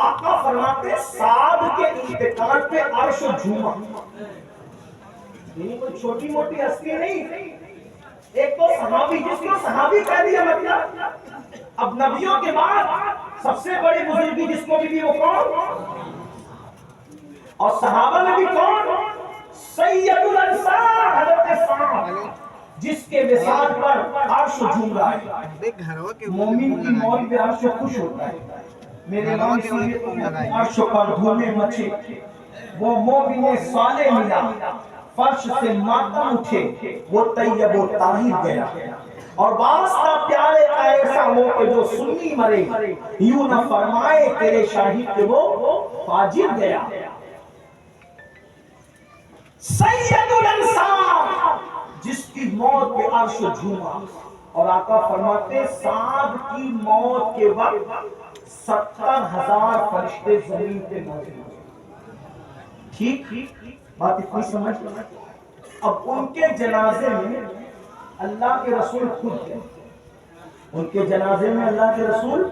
آقا فرماتے سعد کے انتقال پہ عرش جھوما۔ یہ کوئی چھوٹی موٹی ہستی نہیں، ایک تو صحابی، جس کو صحابی کہہ دیا مطلب اب نبیوں کے بعد سب سے بڑی بزرگی جس کو بھی وہ کون؟ اور صحابہ میں بھی کون؟ سید الانصار حضرت سعد، جس کے وصال پر عرش جھوم رہا ہے۔ مومن کی موت پہ عرش خوش ہوتا ہے۔ میرے امام سے عرش پر دھومے مچے، وہ مومن صالح ملا، فرش سے ماتم اٹھے، وہ طیب و طاہر گیا۔ اور واسطہ پیارے کا ایسا ہو کہ جو سنی مرے، یوں نہ فرمائے تیرے شاہد کہ وہ فاجر گیا۔ سید الانصار، جس کی موت پہ عرش جھوما، اور آقا فرماتے سعد کی موت کے وقت 70,000 فرشتے زمین پہ نازل ہوئے۔ ٹھیک بات اتنی سمجھ؟ اب ان کے جنازے میں اللہ کے رسول خود گئے، ان کے جنازے میں اللہ کے رسول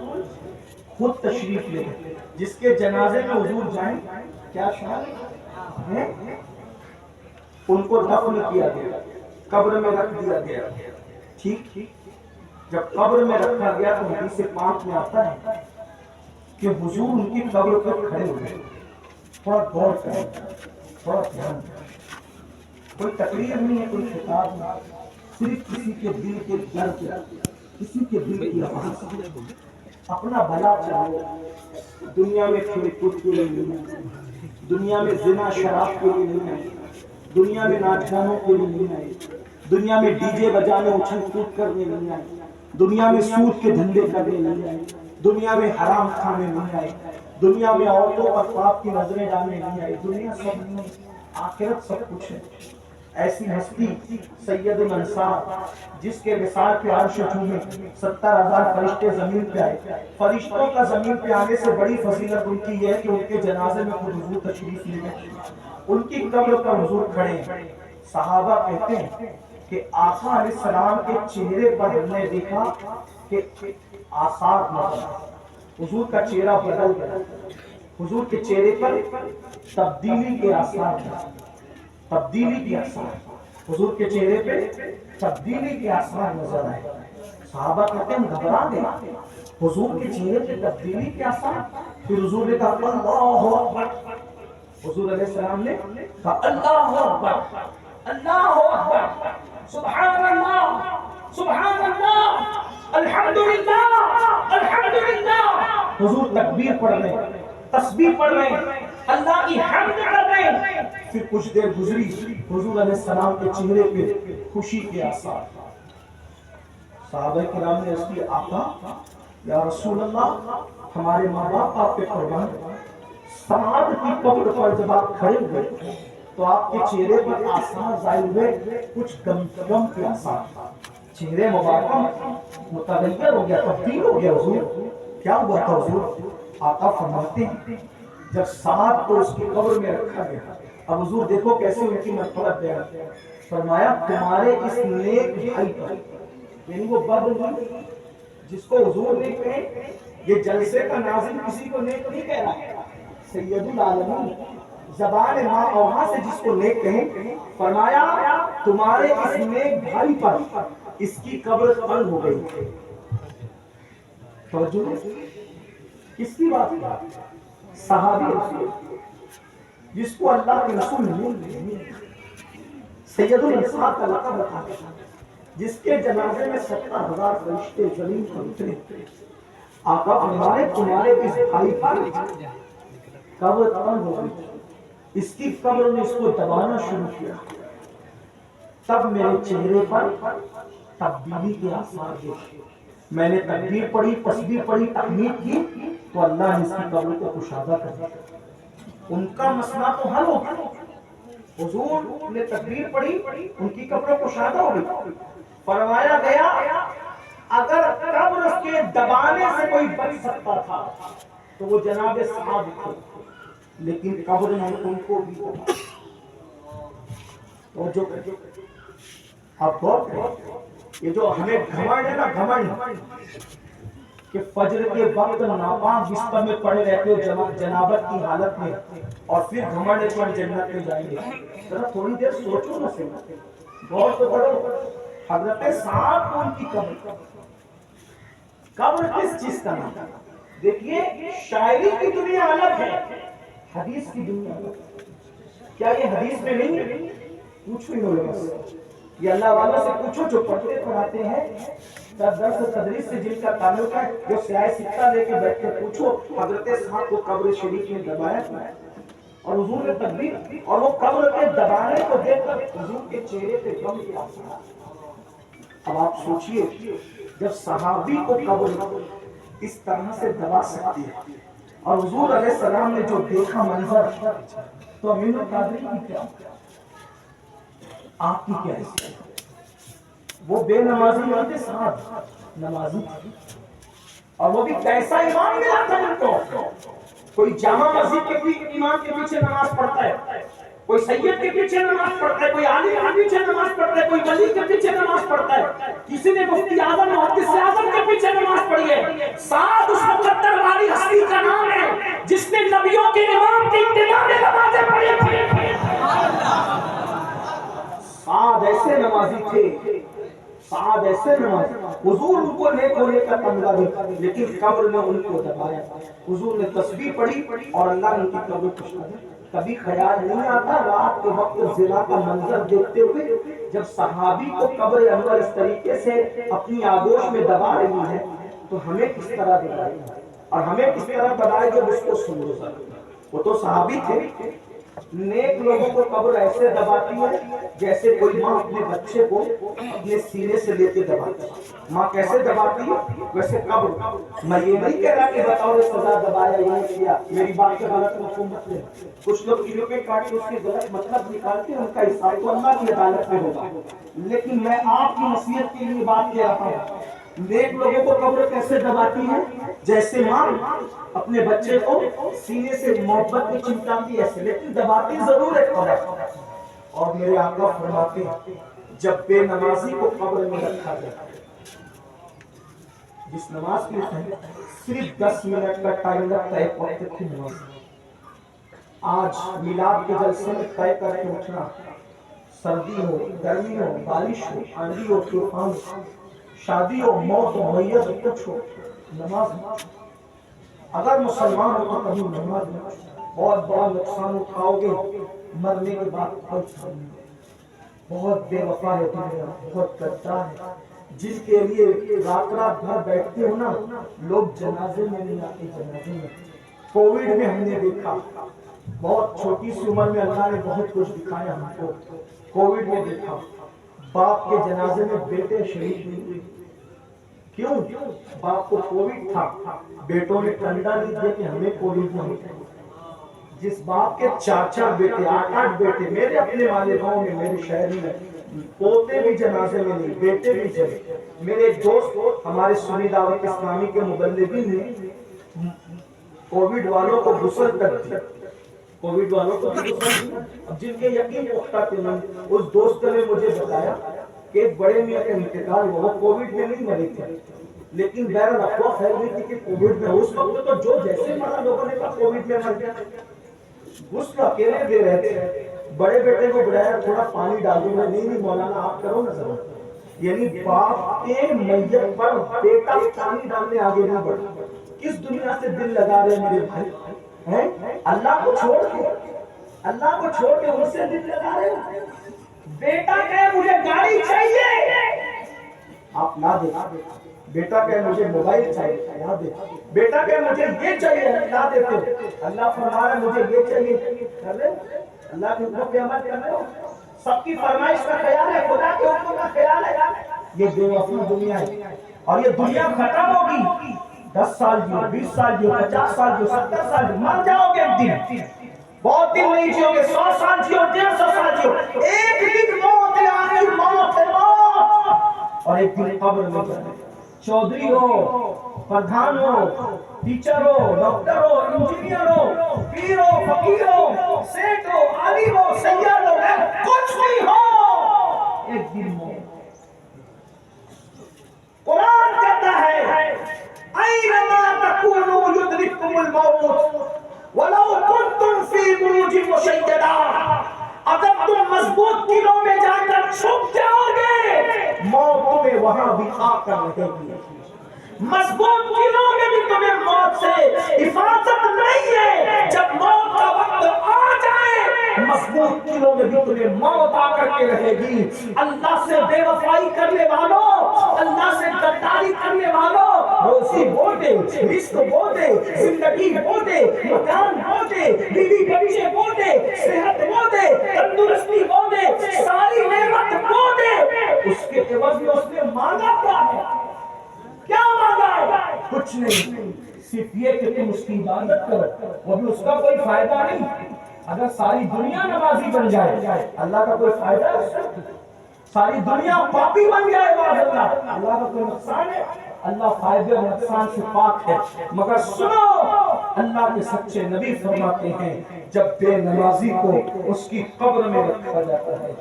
خود تشریف لے گئے۔ جس کے جنازے میں حضور جائیں کیا شان ہے؟ ان کو دفن کیا گیا، قبر میں رکھ دیا گیا۔ ٹھیک، جب قبر میں رکھا گیا تو حدیث پاک میں آتا ہے کہ حضور ان کی قبر پر کھڑے ہوئے۔ تھوڑا غور کریں، تھوڑا دھیان کریں، کوئی تقریر نہیں ہے، کوئی خطاب نہیں، صرف کسی کے دل کے درد، کسی کے دل کی آواز، اپنا بھلا چاہو۔ دنیا میں کھیل کود کے لیے نہیں ہے، دنیا میں زنا شراب کے لیے نہیں ہے، دنیا میں ناچ گانوں کے لیے نہیں آئے، دنیا میں ڈی جے بجانے اچھل کود کرنے نہیں آئے، دنیا میں سود کے دھندے کرنے نہیں آئے، دنیا میں حرام کھانے نہیں آئے، دنیا میں عورتوں پر پاپ کی نظریں ڈالنے نہیں آئے۔ دنیا سب نہیں، آخرت سب کچھ ہے۔ ایسی ہستی سید الانصار، جس کے وصال پہ عرش جھومے، 70,000 فرشتے زمین پہ آئے۔ فرشتوں کا زمین پہ آنے سے بڑی فضیلت ان کی یہ ہے کہ ان کے جنازے میں خود حضور تشریف لے گئے، ان کی قبر پر حضور کھڑے ہیں۔ صحابہ کہتے ہیں کہ آقا علیہ السلام کے چہرے پر ہم نے دیکھا کہ آثار نظر آئے، حضور کا چہرہ بدل گیا، حضور کے چہرے پر تبدیلی کے آثار ہیں، تبدیلی کے آثار، حضور کے چہرے پہ تبدیلی کے آثار نظر آئے۔ صحابہ کہتے ہیں گھبرا گئے، حضور کے چہرے پہ تبدیلی کے آثار۔ پھر حضور نے کہا اللہ اکبر، حضور علیہ السلام نے کہا اللہ اکبر، اللہ اکبر، سبحان اللہ، سبحان اللہ، الحمدللہ، الحمدللہ۔ حضور تکبیر پڑھ رہے ہیں، تسبیح پڑھ رہے ہیں، اللہ کی حمد کر رہے ہیں۔ پھر کچھ دیر گزری، حضور علیہ السلام کے چہرے پہ خوشی کے آثار۔ صحابہ کرام نے عرض کی آقا یا رسول اللہ، ہمارے ماں باپ آپ پہ قربان، سعد کی قبر پر جب آپ کھڑے ہوئے تو آپ کے چہرے پر آثار ظاہر ہوئے، کچھ غم کے آثار، چہرے مبارک متغیر ہو گیا، تبدیل ہو گیا۔ حضور کیا ہوا تھا؟ حضور آقا فرماتے ہیں جب سعد کو اس کی قبر میں رکھا گیا، اب حضور دیکھو کیسے ان کی مرتبت بیان، فرمایا تمہارے اس نیک بھائی پر، یعنی وہ بد جس کو حضور نے کہے یہ جلسے کا ناظم کسی کو نیک نہیں کہہ رہا ہے، سید العالمین زبان ماں اوہا سے جس کو نیک کہیں، فرمایا تمہارے اس نیک بھائی پر اس کی قبر تنگ ہو گئی. توجہ کس کی بات ہے؟ صحابی رسول جس کو اللہ کے رسول نے سید الانصار کا لقب رکھا تھا، جس کے جنازے میں 70,000 فرشتے زمین پر اترے. آقا فرمائے تمہارے اس بھائی پر قبر تنگ ہو گئی، اس کی قبر نے اس کو دبانا شروع کیا. تب میرے چہرے پر تبدیلی کے آثار دیکھے، میں نے تکبیر پڑھی، تسبیح پڑھی، تحمید کی تو اللہ نے اس کی قبر کو کشادہ کر دیا. ان کا مسئلہ تو حل ہو گیا، حضور نے تکبیر پڑھی، ان کی قبر کشادہ ہو گئی. فرمایا گیا اگر قبر کے دبانے سے کوئی بچ سکتا تھا تو وہ جناب صاحب تھے، لیکن قبر نے ان کو بھی دبا. اور جو آپ بہت یہ جو ہمیں گھمنڈ ہے نا، گھمنڈ کہ فجر کے وقت ناپاک بستر میں پڑے رہتے ہو جنابت کی حالت میں، اور پھر گھمنڈ ہے کہ ہم جنت میں جائیں گے. ذرا تھوڑی دیر سوچو نا، سے غور تو کرو. حضرت صاحب کو ان کی قبر کس چیز کا نام؟ دیکھیے شاعری کی دنیا الگ ہے، حدیث کی دنیا الگ ہے. کیا یہ حدیث میں نہیں؟ پوچھو ہی لوگوں سے، یہ اللہ والوں سے پوچھو جو پڑھتے پڑھاتے ہیں، درس تدریس سے جن کا تعلق ہے، جو سیاہ سکہ لے کے بیٹھ کے پوچھو حضرت صاحب کو قبر شریف میں دبایا اور حضور نے تکبیر، اور وہ قبر کے دبانے کو دیکھ کر حضور کے چہرے پہ غم کے آثار. اب آپ سوچئے جب صحابی کو قبر اس طرح سے دبا سکتی ہے، اور حضور علیہ السلام نے جو دیکھا منظر، تو امین القادری کی کیا، آپ کی کیا حیثیت؟ وہ بے نمازی نہیں تھے، صاحب نمازی تھے. اور وہ بھی کیسا امام ملا تھا ان کو؟ کوئی جامع مسجد کے بھی امام کے پیچھے نماز پڑھتا ہے، کوئی سید کے پیچھے نماز پڑھتا ہے، کوئی عالم کے پیچھے نماز پڑھتا ہے، کوئی ولی کے پیچھے نماز پڑھتا ہے، کسی نے مفتی اعظم محدث اعظم کے پیچھے نماز پڑھی ہے. سعد اس مقدر والی ہستی کا نام ہے جس نے نبیوں کے امام کی ابتدا میں نمازیں پڑھی تھی. سعد ایسے نمازی تھے، سعد ایسے نمازی. حضور ان کو نیک ہونے کا تمغہ دیا، لیکن قبر نے ان کو دبایا. حضور نے تسبیح پڑھی اور اللہ نے ان کی قبر کو کشادہ. کبھی خیال نہیں آتا رات کے وقت زنا کا منظر دیکھتے ہوئے جب صحابی کو قبر انور اس طریقے سے اپنی آغوش میں دبا رہی ہے تو ہمیں کس طرح دبائے، اور ہمیں کس طرح دبائے جب اس کو سنو سکتے. وہ تو صحابی تھے. نیک لوگوں کو قبر ایسے دباتی ہے جیسے کوئی ماں اپنے بچے کو اپنے سینے سے لے کے دباتی ہے. ماں کیسے دباتی ہے ویسے قبر. میں یہ نہیں کہہ رہا کہ بطور سزا دبایا یہ کیا، میری بات سے غلط مفہوم مت لے. کچھ لوگ کیڑوں کے کاٹ کے اس کے غلط مطلب نکالتے ہیں، ان کا حساب تو اللہ کی عدالت میں ہوگا. لیکن میں آپ کی نصیحت کے لیے بات کہہ رہا ہوں، نیک لوگوں کو قبر کیسے دباتی ہے؟ جیسے ماں اپنے بچے کو سینے سے محبت میں چمٹاتی ہے، ایسے لیکن دباتی ضرور ہے قبر. اور میرے آقا فرماتے ہیں جب بے نمازی کو قبر میں رکھا جائے، جس نماز کے لیے صرف 10 منٹ کا ٹائم لگتا ہے ایک وقت کی نماز، آج میلاد کے جلسے میں طے کر کے اٹھنا، سردی ہو، گرمی ہو، بارش ہو، آندھی ہو، طوفان ہو، شادی ہو، موت ہو، میت ہو، کچھ ہو، نماز اگر مسلمان ہو تو کبھی نماز بہت بڑا نقصان اٹھاؤ گے. مرنے کے بعد بہت بے وفا ہے دنیا، بہت غدار ہے. جن کے لیے رات رات بھر بیٹھتے ہو نا، لوگ جنازے میں نہیں آتے. جنازے میں کووڈ میں ہم نے دیکھا، بہت چھوٹی سی عمر میں اللہ نے بہت کچھ دکھایا ہم کو. کووڈ میں دیکھا باپ کے جنازے میں بیٹے شہید ہوئے. کیوں؟ باپ کو کووڈ تھا، بیٹوں نے ٹنڈا نہیں دیا کہ ہمیں کووڈ نہ ہو. جس باپ کے 4 بیٹے، 8 بیٹے، میرے اپنے والے گاؤں میں، میرے شہر میں پوتے بھی جنازے میں نہیں، بیٹے بھی چلے. میرے ایک دوست ہمارے سنی دعوت اسلامی کے مبلغین نے کووڈ والوں کو غسل کر دیا. کووڈ والوں کو اب جن کے یقین پختہ تھے، اس دوست نے مجھے بتایا کہ ایک بڑے میاں کا انتقال ہوا، وہ کووڈ میں نہیں مرے تھے، لیکن بہرحال افواہ پھیل رہی تھی کہ کووڈ میں اس وقت تو جو جیسے مرا لوگوں نے کہا کووڈ میں مر گیا، اس کو اکیلے دے رہے تھے. بڑے بیٹے کو بلایا تھوڑا پانی ڈال دوں. نہیں مولانا آپ کرو نا ضرور. یعنی باپ کے میت پر بیٹا پانی ڈالنے آگے نہیں بڑھا. کس دنیا سے دل لگا رہے میرے بھائی ہیں؟ اللہ کو چھوڑ کے ان سے دل لگا رہے. بیٹا کہے مجھے گاڑی چاہیے، آپ نہ دے. بیٹا کہے مجھے موبائل چاہیے، نہ دے. بیٹا کہے مجھے یہ چاہیے، نہ دیتے. اللہ فرما رہا ہے مجھے یہ چاہیے. اللہ کے حکم پہ عمل کرنا. سب کی فرمائش کا خیال ہے، خدا کے حکم کا خیال ہے. یہ بے وفا دنیا ہے اور یہ دنیا ختم ہوگی. 10 سال جیو، 20 سال جیو، 50 سال جیو، 70 سال جیو، مر جاؤ گے ایک دن. بہت دن نہیں جیو گے، 100 سال جیو، 150 سال جیو. ایک دن موت ہے، آخری موت ہے، موت. اور ایک دن قبر میں جانا. چودھری ہو، پردھان ہو، ٹیچر ہو، ڈاکٹر ہو، انجینئر ہو، پیر ہو، فقیر ہو، سیٹ ہو، عالم ہو، سیاد ہو، کچھ بھی ہو، ایک دن موت. قرآن کہتا ہے اینما تکونوا یدرککم الموت ولو کنتم فی بروج مشیدہ. اگر تم مضبوط قلعوں میں جا کر چھپ جاؤ گے موت تمہیں وہاں بھی آ کر رہے گی. مضبوط قلعوں میں بھی تمہیں موت سے حفاظت نہیں ہے. جب موت کا وقت آ جائے مضبوط قلعوں میں بھی تمہیں موت آ کر کے رہے گی. اللہ سے بے وفائی کرنے والوں، اللہ سے غداری کرنے والوں، روزی وہ دے، رزق وہ دے، زندگی وہ دے، مکان وہ دے، بیوی بچے وہ دے، صحت وہ دے، تندرستی وہ دے، ساری نعمت وہ دے. اس کے عوض میں اس نے مانگا کیا ہے؟ کیا مانگا ہے؟ کچھ نہیں، صرف یہ کہ تم اس کی عبادت کرو. وہ بھی اس کا کوئی فائدہ نہیں. اگر ساری دنیا نمازی بن جائے اللہ کا کوئی فائدہ ہے؟ ساری دنیا پاپی بن جائے اللہ کا کوئی نقصان ہے؟ اللہ فائدے اور نقصان سے پاک ہے. مگر سنو، اللہ کے سچے نبی فرماتے ہیں جب بے نمازی کو اس کی قبر میں رکھا جاتا ہے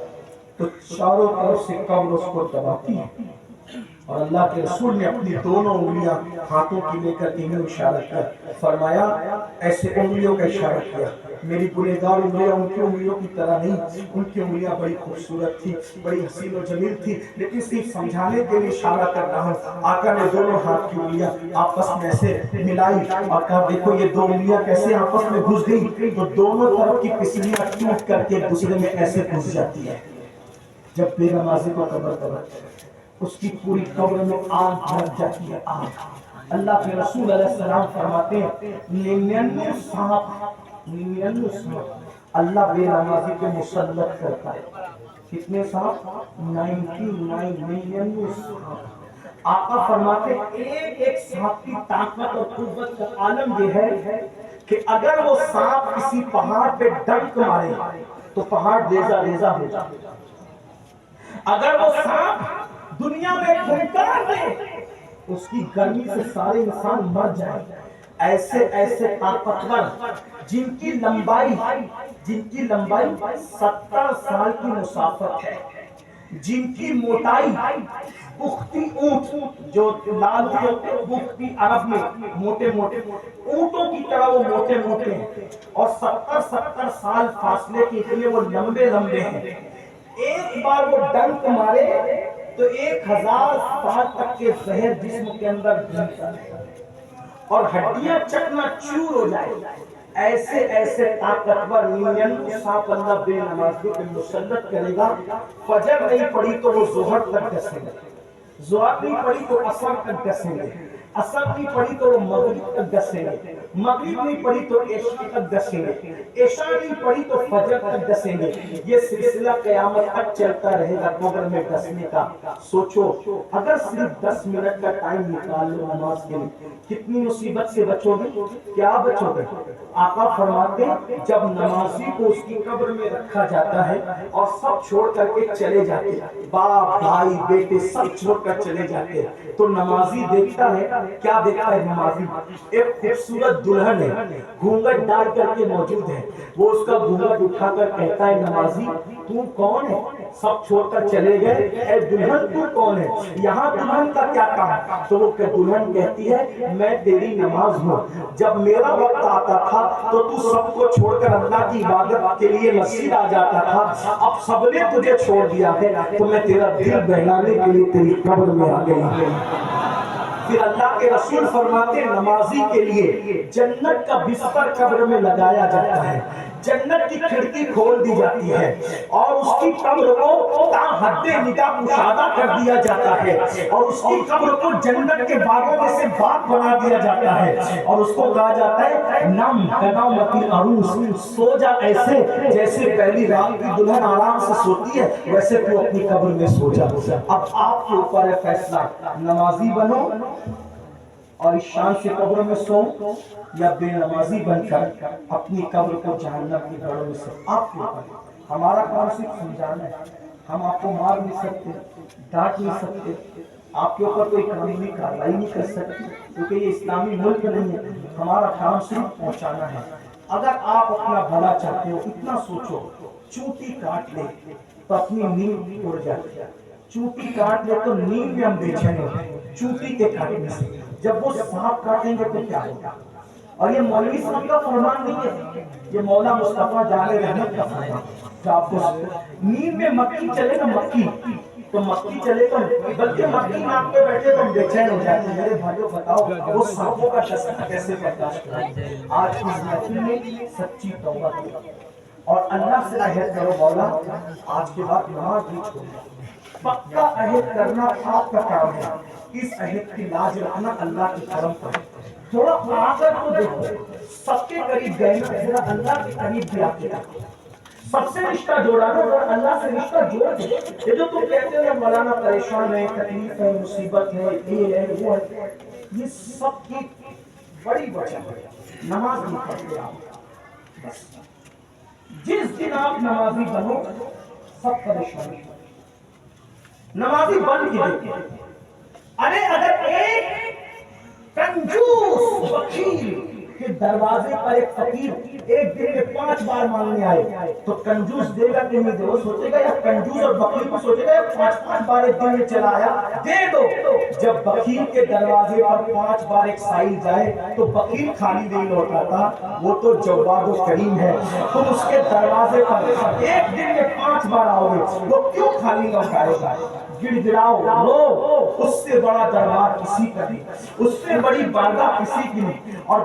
تو چاروں طرف سے قبر اس کو دباتی ہے. اور اللہ کے رسول نے اپنی دونوں انگلیاں ہاتھوں کی لے کر انہیں اشارہ کیا. فرمایا ایسے انگلیوں کا اشارہ کیا. میری گنہگار انگلیاں ان کی انگلیوں کی طرح نہیں. ان کی انگلیاں بڑی خوبصورت تھی، بڑی حسین و جمیل تھی، لیکن صرف سمجھانے کے لیے اشارہ کر رہا ہوں. آقا نے دونوں ہاتھ کی انگلیاں آپس میں ایسے ملائی اور کہا دیکھو یہ دو انگلیاں کیسے آپس میں گھس گئی. تو دونوں طرف کی پسلیاں ٹوٹ کر کے ایک دوسرے میں ایسے گھس جاتی ہے. جب بے نمازی کو قبر پر اس کی پوری قبر میں آگ بھر جاتی ہے، آگ. اللہ کے رسول علیہ السلام فرماتے ہیں 99 سانپ اللہ بے نمازی پہ مسلط کرتا ہے. کتنے سانپ؟ 99 سانپ. آقا فرماتے ایک ایک سانپ کی طاقت اور قوت کا عالم یہ ہے کہ اگر وہ سانپ کسی پہاڑ پہ ڈنک مارے تو پہاڑ ریزہ ریزہ ہو جائے. اگر وہ سانپ دنیا میں پھنکار دے اس کی گرمی سے سارے انسان مر جائیں. ایسے ایسے طاقتور جن کی لمبائی 70 سال کی مسافت ہے، جن کی موٹائی بختی اونٹ جو لال ہوتے ہیں، بختی عرب میں موٹے موٹے اونٹوں کی طرح وہ موٹے موٹے ہیں اور 70 سال فاصلے کے لیے وہ لمبے لمبے ہیں. ایک بار وہ ڈنک مارے تو 1000 سال تک کے زہر جسم کے اندر گھستا ہے اور ہڈیاں چکنا چور ہو جائے. ایسے ایسے طاقتور 99 سانپ اللہ بے نمازی پہ مسلط کرے گا. فجر نہیں پڑی تو وہ ظہر تک ڈسیں گے، ظہر نہیں پڑی تو عصر تک ڈسیں گے، عصر نہیں پڑی تو وہ مغرب تک ڈسیں گے، مغرب نہیں پڑی تو عشاء تک ڈسیں گے، عشاء نہیں پڑی تو فجر تک ڈسیں گے. یہ سلسلہ قیامت تک چلتا رہے گا قبر میں ڈسنے کا. سوچو اگر صرف 10 منٹ کا ٹائم نکال لو نماز کے لیے کتنی مصیبت سے بچو گے. کیا بچو گے؟ آقا فرماتے جب نمازی کو اس کی قبر میں رکھا جاتا ہے اور سب چھوڑ کر کے چلے جاتے، باپ بھائی بیٹے سب چھوڑ کر چلے جاتے، تو نمازی دیکھتا ہے کیا دیکھتا ہے نمازی؟ ایک خوبصورت دلہن ہے، گھونگھٹ ڈال کر کے موجود ہے، وہ اس کا گھونگھٹ اٹھا کر کہتا ہے نمازی تو کون ہے؟ سب چھوڑ کر چلے گئے، اے دلہن تو کون ہے؟ یہاں دلہن کا کیا کام؟ تو وہ دلہن کہتی ہے میں تیری نماز ہوں، جب میرا وقت آتا تھا تو تو سب کو چھوڑ کر اللہ کی عبادت کے لیے مسجد آ جاتا تھا، اب سب نے تجھے چھوڑ دیا ہے تو میں تیرا دل بہلانے کے لیے تیری قبر میں آ گئی۔ پھر اللہ کے رسول فرماتے نمازی کے لیے جنت کا بستر قبر میں لگایا جاتا ہے، جنت کی کھڑکی کھول دی جاتی ہے اور اس کی قبر کو تا حد نگاہ کشادہ کر دیا جاتا ہے اور اس کی قبر کو جنت کے باغوں میں سے باغ بنا دیا جاتا ہے اور اس کو کہا جاتا ہے نم کنامت العروس، سو جا ایسے جیسے پہلی رات کی دلہن آرام سے سوتی ہے ویسے تو اپنی قبر میں سو جا۔ اب آپ کے اوپر ہے فیصلہ، نمازی بنو اور اس شان سے قبر میں سو یا بے نمازی بن کر اپنی قبر کو جہنم کی گڑھوں میں سے۔ آپ کے اوپر ہمارا کام صرف سمجھانا ہے، ہم آپ کو مار نہیں سکتے، ڈانٹ نہیں سکتے، آپ کے اوپر کوئی قانونی کارروائی نہیں کر سکتے کیونکہ یہ اسلامی ملک نہیں ہے، ہمارا کام صرف پہنچانا ہے۔ اگر آپ اپنا بھلا چاہتے ہو اتنا سوچو، چونٹی کاٹ لے تو اپنی نیند اڑ جاتی ہے، چونٹی کاٹ لے تو نیند میں ہم بے چین ہوتے ہیں چونٹی کے کاٹنے سے، جب وہ سانپ کاٹیں گے تو کیا ہوگا؟ اور یہ مولوی صاحب کا فرمان نہیں ہے، یہ مولا مصطفیٰ جان رحمت کا فرمان ہے۔ آپ کو نیند میں مکھی چلے نا، مکھی تو مکھی چلے تو بلکہ مکھی ناک پہ بیٹھے تو ہم بے چین ہو جاتے ہیں۔ میرے بھائیوں بتاؤ وہ سانپوں کا شسن کیسے برداشت کریں؟ آج کی محفل میں سچی توبہ کرو اور اللہ سے عہد کرو مولا آج کے بعد نماز نہیں چھوڑنا۔ پکا عہد کرنا آپ کا کام ہے، اس عہد کی لاج رکھنا اللہ کی کرم پر۔ تھوڑا آگر کو دیکھو، سب کے قریب گئے نا، ذرا اللہ کے قریب بھی آپ کے دیکھو، سب سے رشتہ جوڑا نا، ذرا اللہ سے رشتہ جوڑ دے۔ یہ جو تم کہتے ہو مولانا پریشان ہے، تکلیف ہے، مصیبت ہے، یہ ہے وہ ہے، یہ سب کی بڑی وجہ ہے نماز نہیں پڑھتے آپ۔ بس جس دن آپ نمازی بنو سب پریشانی، نمازی بن کے دیکھیں۔ ارے اگر ایک کنجوس وکیل کے دروازے پر ایک فقیر ایک دن میں 5 بار مانگنے آئے تو کنجوس دے گا کہ نہیں دے؟ وہ سوچے گا یا کنجوس اور بخیل کو سوچے گا یا 5 بار ایک دن میں چلا آیا دے دو۔ جب بخیل کے دروازے پر 5 بار ایک سائل جائے تو بخیل خالی نہیں لوٹاتا، وہ تو جواد و کریم ہے۔ تم اس کے دروازے پر ایک دن میں 5 بار آؤ گے، وہ کیوں خالی لوٹائے گا؟ گڑ گڑاؤ لو، اس سے بڑا دربار کسی کا نہیں، اس سے بڑی بارگاہ کسی کی نہیں۔ اور